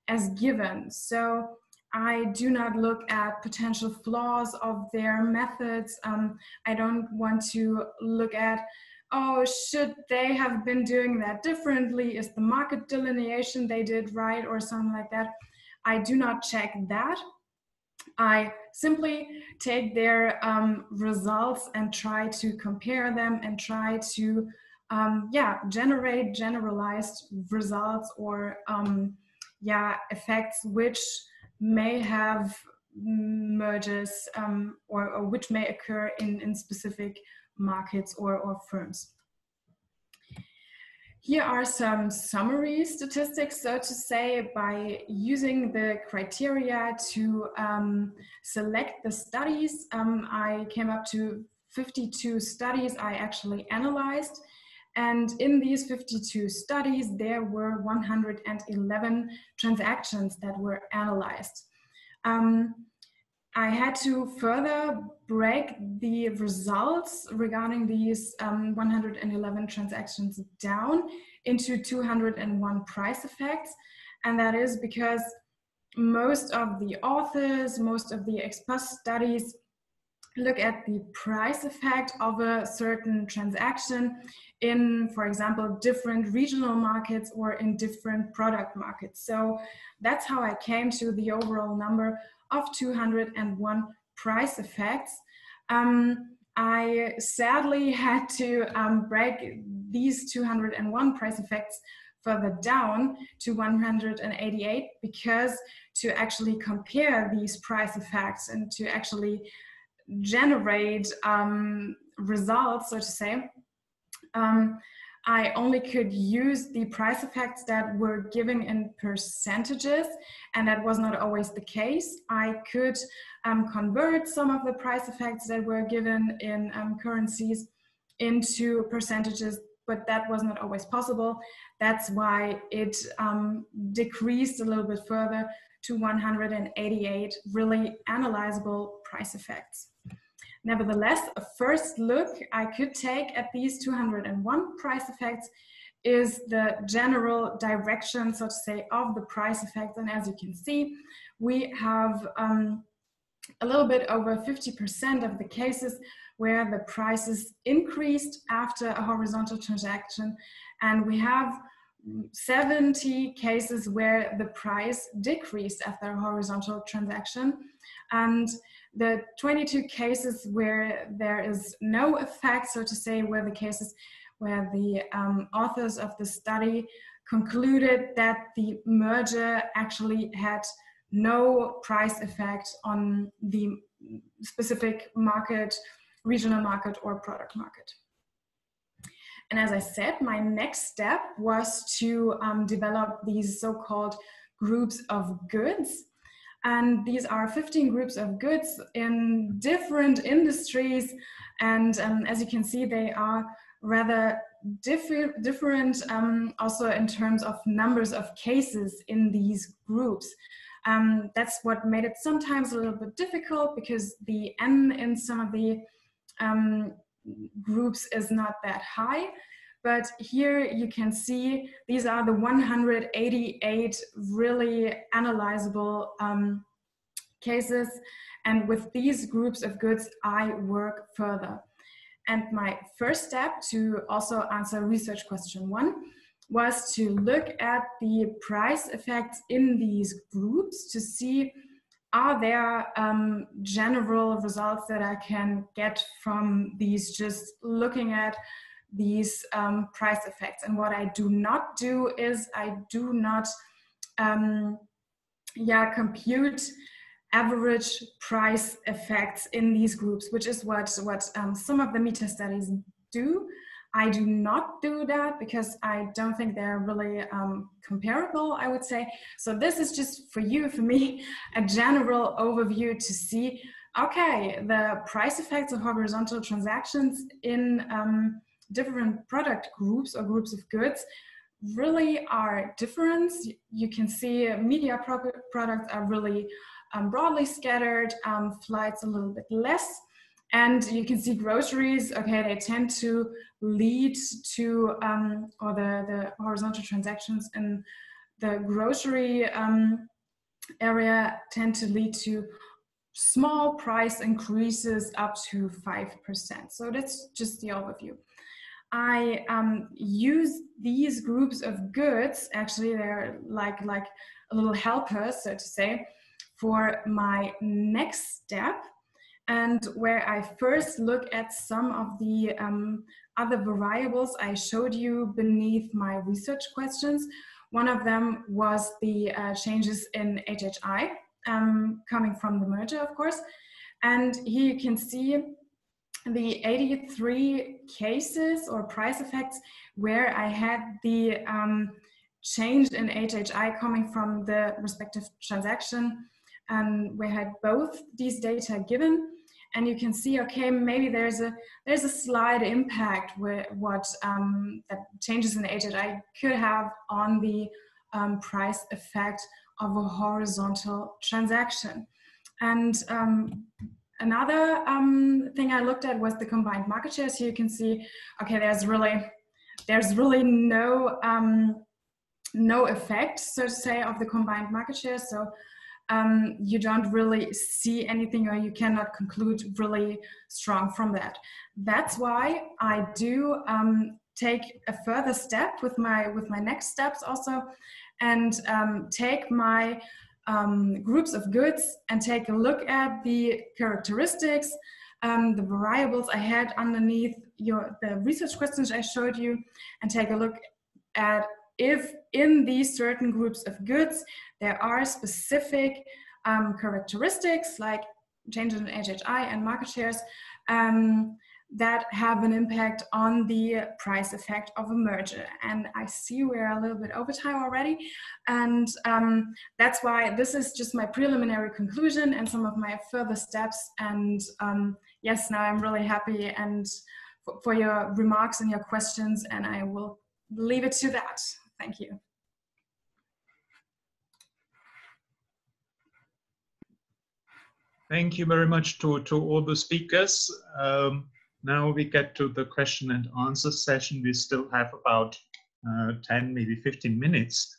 as given. So I do not look at potential flaws of their methods. I don't want to look at, oh, should they have been doing that differently? Is the market delineation they did right, or something like that? I do not check that. I simply take their results and try to compare them and try to generate generalized results or effects which may have mergers or which may occur in specific markets or firms. Here are some summary statistics, so to say, by using the criteria to select the studies. I came up to 52 studies I actually analyzed. And in these 52 studies, there were 111 transactions that were analyzed. I had to further break the results regarding these 111 transactions down into 201 price effects. And that is because most of the authors, most of the ex post studies look at the price effect of a certain transaction in, for example, different regional markets or in different product markets. So that's how I came to the overall number of 201 price effects. I sadly had to break these 201 price effects further down to 188 because to actually compare these price effects and to actually generate results, so to say, I only could use the price effects that were given in percentages, and that was not always the case. I could convert some of the price effects that were given in currencies into percentages, but that was not always possible. That's why it decreased a little bit further to 188 really analyzable price effects. Nevertheless, a first look I could take at these 201 price effects is the general direction, so to say, of the price effects. And as you can see, we have a little bit over 50% of the cases where the prices increased after a horizontal transaction, and we have 70 cases where the price decreased after a horizontal transaction, and the 22 cases where there is no effect, so to say, were the cases where the authors of the study concluded that the merger actually had no price effect on the specific market, regional market or product market. And as I said, my next step was to develop these so-called groups of goods. And these are 15 groups of goods in different industries. And as you can see, they are rather different also in terms of numbers of cases in these groups. That's what made it sometimes a little bit difficult because the N in some of the groups is not that high. But here you can see these are the 188 really analyzable cases. And with these groups of goods, I work further. And my first step to also answer research question 1 was to look at the price effects in these groups to see are there general results that I can get from these, just looking at these price effects. And what I do not do is I do not compute average price effects in these groups, which is what some of the meta-studies do. I do not do that because I don't think they're really comparable, I would say. So this is just for you, for me, a general overview to see, okay, the price effects of horizontal transactions in different product groups or groups of goods really are different. You can see media products are really broadly scattered, flights a little bit less. And you can see groceries, okay, they tend to lead to, or the horizontal transactions in the grocery area tend to lead to small price increases up to 5%. So that's just the overview. I use these groups of goods, actually they're like a little helper, so to say, for my next step, and where I first look at some of the other variables I showed you beneath my research questions. One of them was the changes in HHI coming from the merger, of course. And here you can see the 83 cases or price effects where I had the change in HHI coming from the respective transaction, and we had both these data given. And you can see, okay, maybe there's a slight impact with what that changes in the HHI could have on the price effect of a horizontal transaction. And another thing I looked at was the combined market share. So you can see, okay, there's really no effect, so to say, of the combined market share. So you don't really see anything, or you cannot conclude really strong from that. That's why I do take a further step with my next steps also, and take my groups of goods and take a look at the characteristics, the variables I had underneath the research questions I showed you, and take a look at if in these certain groups of goods there are specific characteristics like changes in HHI and market shares that have an impact on the price effect of a merger. And I see we're a little bit over time already, and that's why this is just my preliminary conclusion and some of my further steps. And yes, now I'm really happy and for your remarks and your questions, and I will leave it to that. Thank you. Thank you very much to all the speakers. Now we get to the question and answer session. We still have about 10, maybe 15 minutes.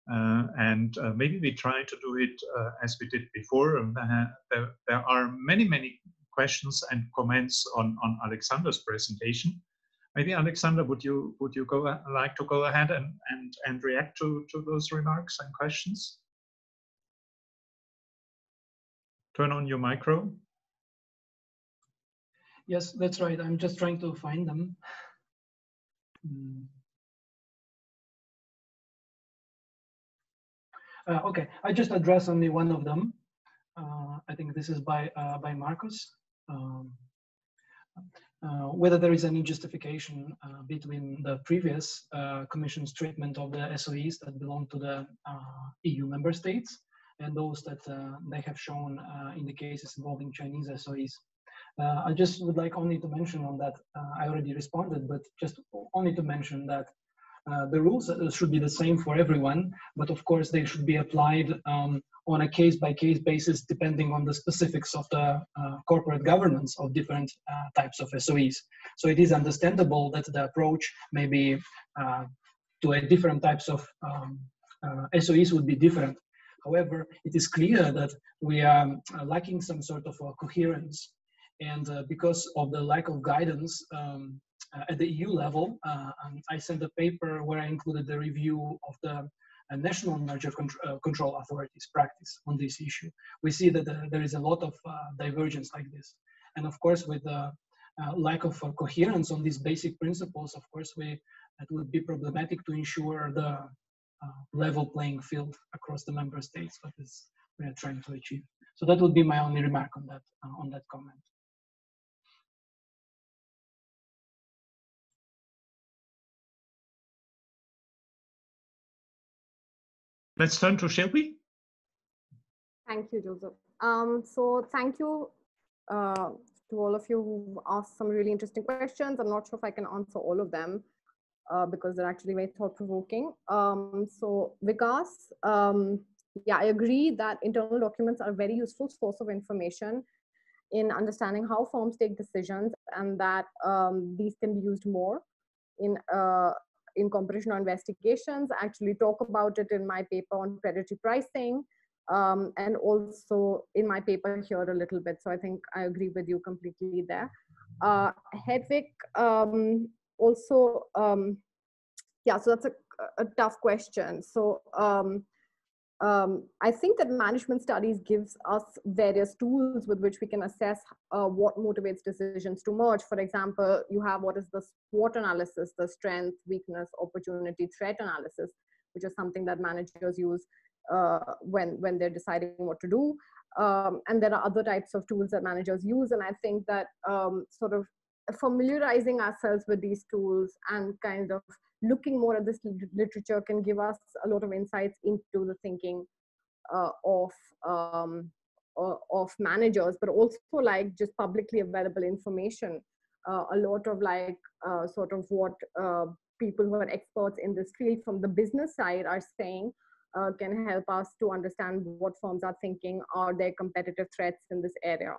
Maybe we try to do it as we did before. There are many questions and comments on Alexander's presentation. Maybe Alexander, would you like to go ahead and react to those remarks and questions? Turn on your micro. Yes, that's right. I'm just trying to find them. Okay, I just address only one of them. I think this is by Marcus. Whether there is any justification between the previous Commission's treatment of the SOEs that belong to the EU member states and those that they have shown in the cases involving Chinese SOEs. I just would like only to mention on that, I already responded, but just only to mention that the rules should be the same for everyone, but of course they should be applied on a case-by-case basis depending on the specifics of the corporate governance of different types of SOEs. So it is understandable that the approach may be to a different types of SOEs would be different. However, it is clear that we are lacking some sort of coherence, and because of the lack of guidance at the EU level, I sent a paper where I included the review of the national merger control authorities' practice on this issue. We see that there is a lot of divergence like this. And of course, with the lack of coherence on these basic principles, of course, it would be problematic to ensure the level playing field across the member states, what is we are trying to achieve. So that would be my only remark on that comment. Let's turn to Shilpi. Thank you, Joseph. So thank you to all of you who've asked some really interesting questions. I'm not sure if I can answer all of them because they're actually very thought-provoking. So Vikas, yeah, I agree that internal documents are a very useful source of information in understanding how firms take decisions, and that these can be used more in competition or investigations. I actually talk about it in my paper on predatory pricing, and also in my paper here a little bit. So I think I agree with you completely there. Hedvig, also, yeah, so that's a tough question. So I think that management studies gives us various tools with which we can assess what motivates decisions to merge. For example, you have what is the SWOT analysis, the strength, weakness, opportunity, threat analysis, which is something that managers use when they're deciding what to do. And there are other types of tools that managers use. And I think that sort of familiarizing ourselves with these tools and kind of looking more at this literature can give us a lot of insights into the thinking of managers, but also like just publicly available information. A lot of like sort of what people who are experts in this field from the business side are saying can help us to understand what firms are thinking or their competitive threats in this area.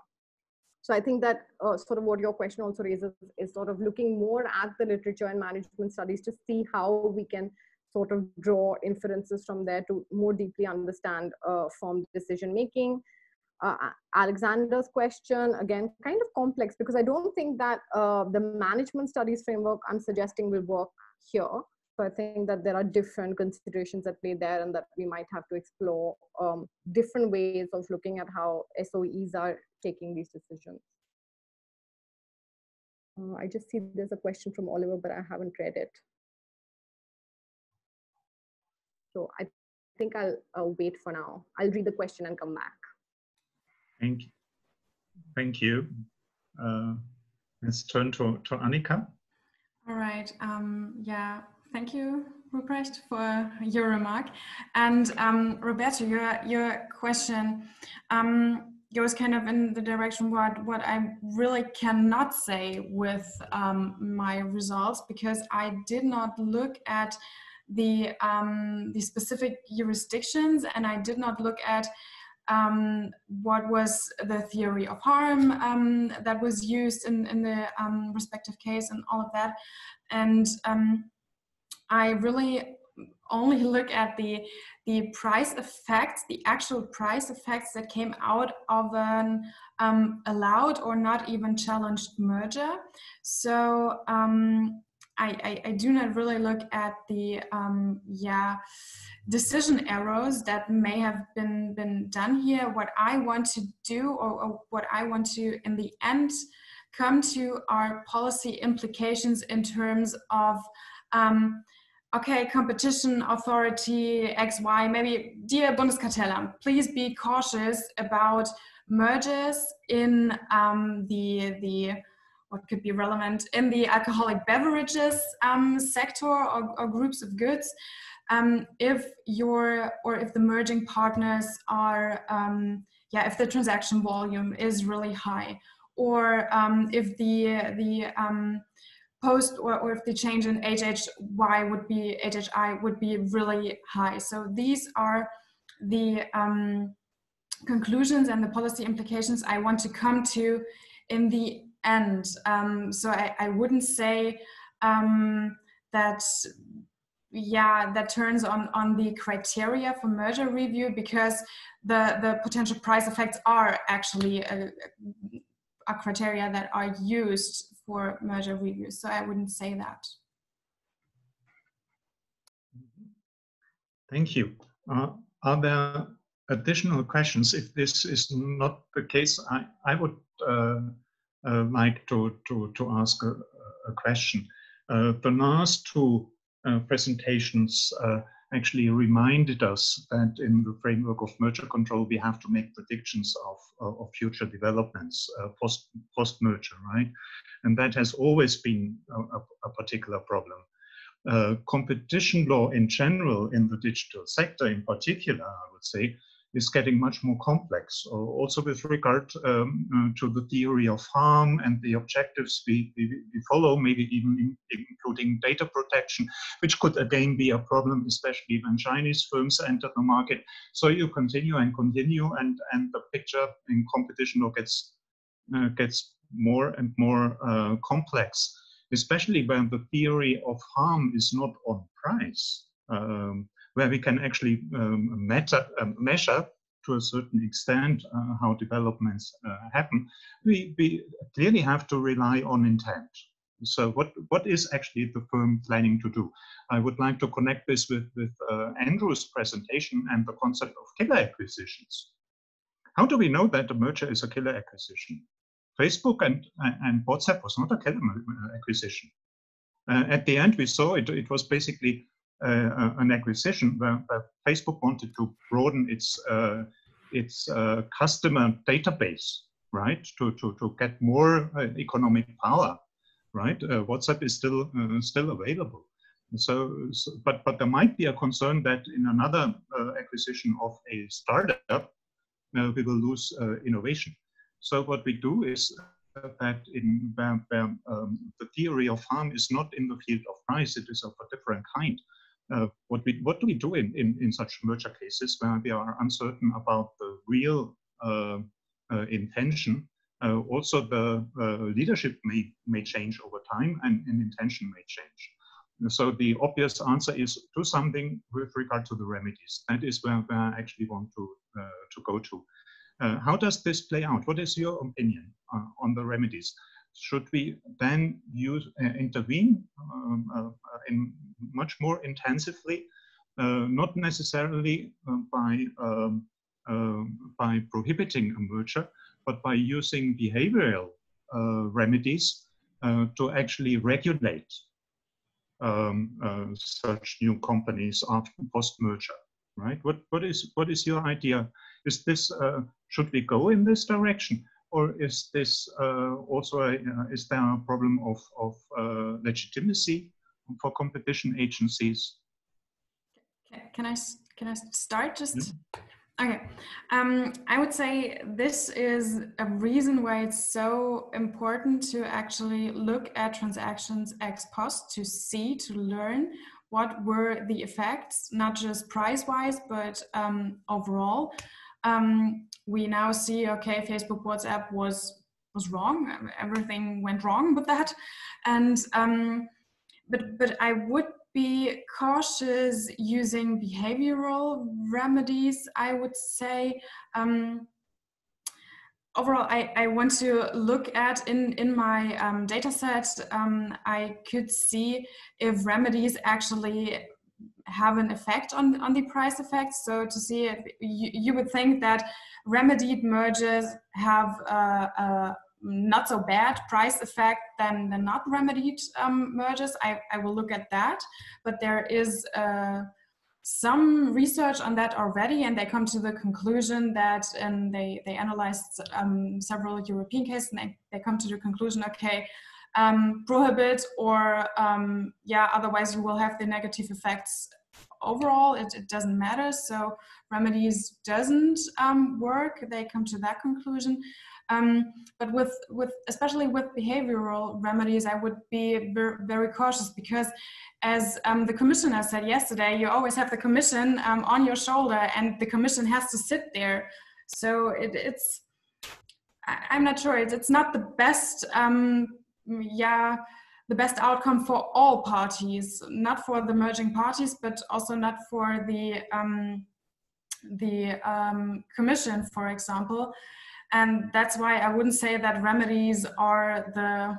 So I think that sort of what your question also raises is sort of looking more at the literature and management studies to see how we can sort of draw inferences from there to more deeply understand firm decision making. Alexander's question, again, kind of complex, because I don't think that the management studies framework I'm suggesting will work here. So I think that there are different considerations at play there, and that we might have to explore different ways of looking at how SOEs are taking these decisions. I just see there's a question from Oliver, but I haven't read it. So I think I'll wait for now. I'll read the question and come back. Thank you. Thank you. Let's turn to Annika. All right. Yeah. Thank you, Ruprecht, for your remark. And Roberto, your question goes kind of in the direction what I really cannot say with my results, because I did not look at the specific jurisdictions, and I did not look at what was the theory of harm that was used in the respective case and all of that. And I really only look at the price effects, the actual price effects that came out of an allowed or not even challenged merger. So I do not really look at the decision errors that may have been done here. What I want to do, or what I want to in the end come to, are policy implications in terms of okay, competition authority XY, maybe, dear Bundeskartellamt, please be cautious about mergers in the what could be relevant in the alcoholic beverages sector or groups of goods. If the merging partners are, if the transaction volume is really high, or if the post or if the change in HHI would be really high. So these are the conclusions and the policy implications I want to come to in the end. So I wouldn't say that turns on the criteria for merger review, because the potential price effects are actually a criteria that are used for merger reviews. So I wouldn't say that. Thank you. Are there additional questions? If this is not the case, I would like to ask a question. The last two presentations actually reminded us that in the framework of merger control, we have to make predictions of future developments post-merger, right? And that has always been a particular problem. Competition law in general in the digital sector in particular, I would say, is getting much more complex, also with regard to the theory of harm and the objectives we follow, maybe even including data protection, which could again be a problem, especially when Chinese firms enter the market. So you continue and continue, and the picture in competition law gets more and more complex, especially when the theory of harm is not on price. Where we can actually measure to a certain extent how developments happen, we clearly have to rely on intent. So what is actually the firm planning to do? I would like to connect this with Andrew's presentation and the concept of killer acquisitions. How do we know that a merger is a killer acquisition? Facebook and WhatsApp was not a killer acquisition. At the end, we saw it was basically an acquisition where Facebook wanted to broaden its customer database, right? To get more economic power, right? WhatsApp is still available. But there might be a concern that in another acquisition of a startup, we will lose innovation. So what we do is that the theory of harm is not in the field of price; it is of a different kind. what do we do in such merger cases where we are uncertain about the real intention? Also, the leadership may change over time, and intention may change. So the obvious answer is do something with regard to the remedies. That is where I actually want to go to. How does this play out? What is your opinion on the remedies? Should we then intervene in much more intensively, not necessarily by prohibiting a merger, but by using behavioral remedies to actually regulate such new companies after post-merger, right? What is your idea? Is this should we go in this direction, or is this also is there a problem of legitimacy for competition agencies? Can I start just? Okay, I would say this is a reason why it's so important to actually look at transactions ex post to see, to learn what were the effects, not just price-wise, but overall. We now see, okay, Facebook, WhatsApp was wrong. Everything went wrong with that, and but I would be cautious using behavioral remedies, I would say. Overall, I want to look at in my data set, I could see if remedies actually have an effect on the price effect. So to see if you would think that remedied mergers have a not so bad price effect than not remedied mergers. I will look at that, but there is some research on that already, and they come to the conclusion that, and they analyzed several European cases, and they come to the conclusion, okay, prohibit or otherwise you will have the negative effects. Overall, it doesn't matter, so remedies doesn't work. They come to that conclusion. But with especially with behavioral remedies, I would be very cautious, because as the commissioner said yesterday, you always have the commission on your shoulder, and the commission has to sit there. So it's I'm not sure. It's not the best the best outcome for all parties, not for the merging parties, but also not for the commission, for example. And that's why I wouldn't say that remedies are the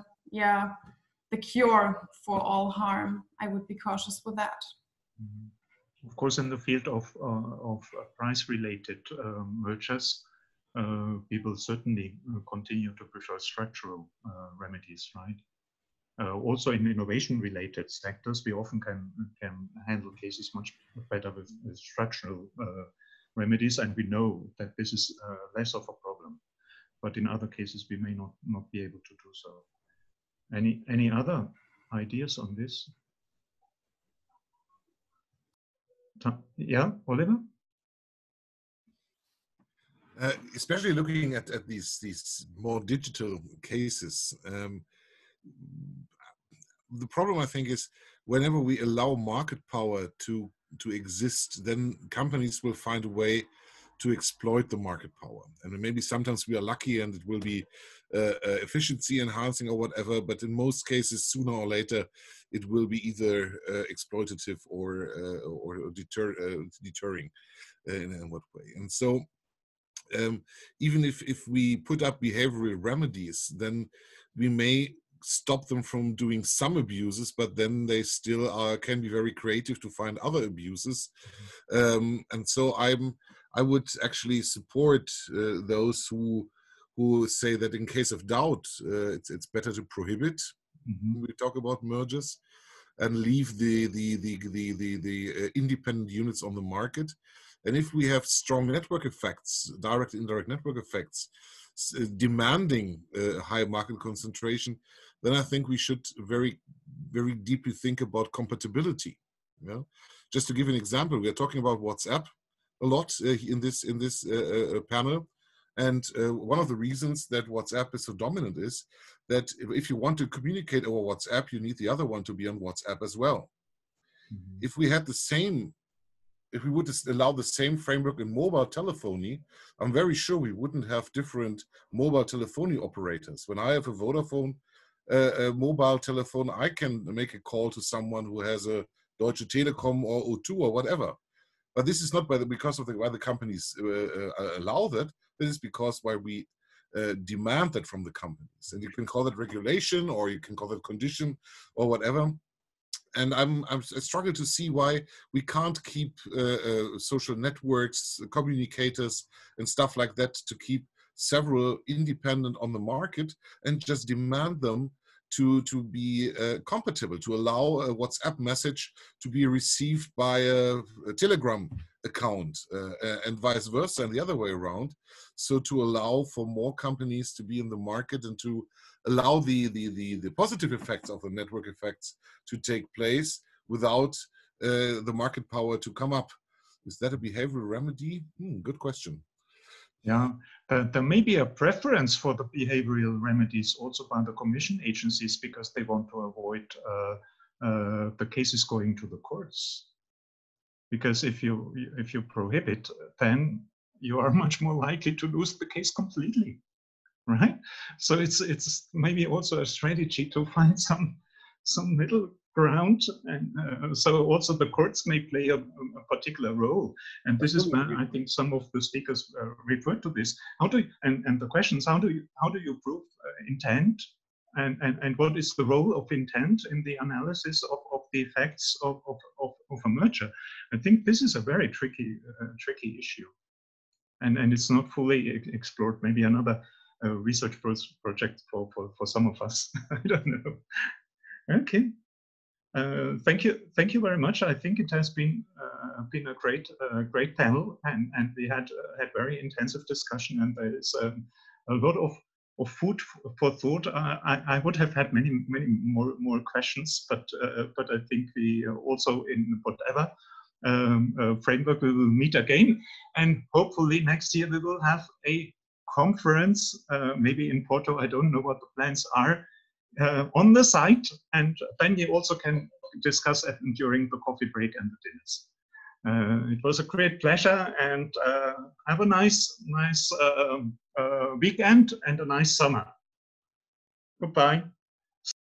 cure for all harm. I would be cautious with that. Of course, in the field of price-related mergers, people certainly continue to prefer structural remedies, right? Also in innovation-related sectors, we often can handle cases much better with structural remedies, and we know that this is less of a problem. But in other cases, we may not be able to do so. Any other ideas on this? Yeah, Oliver? Especially looking at these more digital cases, the problem, I think, is whenever we allow market power to exist, then companies will find a way to exploit the market power. And maybe sometimes we are lucky and it will be efficiency enhancing or whatever, but in most cases, sooner or later, it will be either exploitative or deterring in what way. And so even if we put up behavioral remedies, then we may stop them from doing some abuses, but then they still can be very creative to find other abuses. And so I would actually support those who say that in case of doubt, it's better to prohibit. We talk about mergers and leave the independent units on the market. And if we have strong network effects, direct and indirect network effects, demanding high market concentration, then I think we should very, very deeply think about compatibility. You know? Just to give an example, we are talking about WhatsApp a lot in this panel. And one of the reasons that WhatsApp is so dominant is that if you want to communicate over WhatsApp, you need the other one to be on WhatsApp as well. if we had the same, if we would allow the same framework in mobile telephony, I'm very sure we wouldn't have different mobile telephony operators. When I have a Vodafone mobile telephone, I can make a call to someone who has a Deutsche Telekom or O2 or whatever. But this is not because of why the companies allow that. This is because why we demand that from the companies. And you can call that regulation, or you can call that condition, or whatever. And I struggle to see why we can't keep social networks, communicators, and stuff like that to keep several independent on the market and just demand them to be compatible, to allow a WhatsApp message to be received by a Telegram account and vice versa, and the other way around. So to allow for more companies to be in the market and to allow the positive effects of the network effects to take place without the market power to come up. Is that a behavioral remedy? Good question. Yeah, there may be a preference for the behavioral remedies also by the commission agencies because they want to avoid the cases going to the courts. Because if you prohibit, then you are much more likely to lose the case completely, right? So it's maybe also a strategy to find some middle ground, and so also the courts may play a particular role. And this is where I think some of the speakers referred to this. How do you, and the questions, how do you prove intent, and what is the role of intent in the analysis of the effects of a merger? I think this is a very tricky issue, and it's not fully explored. Maybe another research project for some of us. I don't know. Okay. Thank you very much. I think it has been a great panel, and we had very intensive discussion, and there is a lot of food for thought. I would have had many more questions, but I think we also, in whatever framework, we will meet again, and hopefully next year we will have a conference, maybe in Porto. I don't know what the plans are. On the site, and then you also can discuss it during the coffee break and the dinners. It was a great pleasure, and have a nice weekend and a nice summer. Goodbye.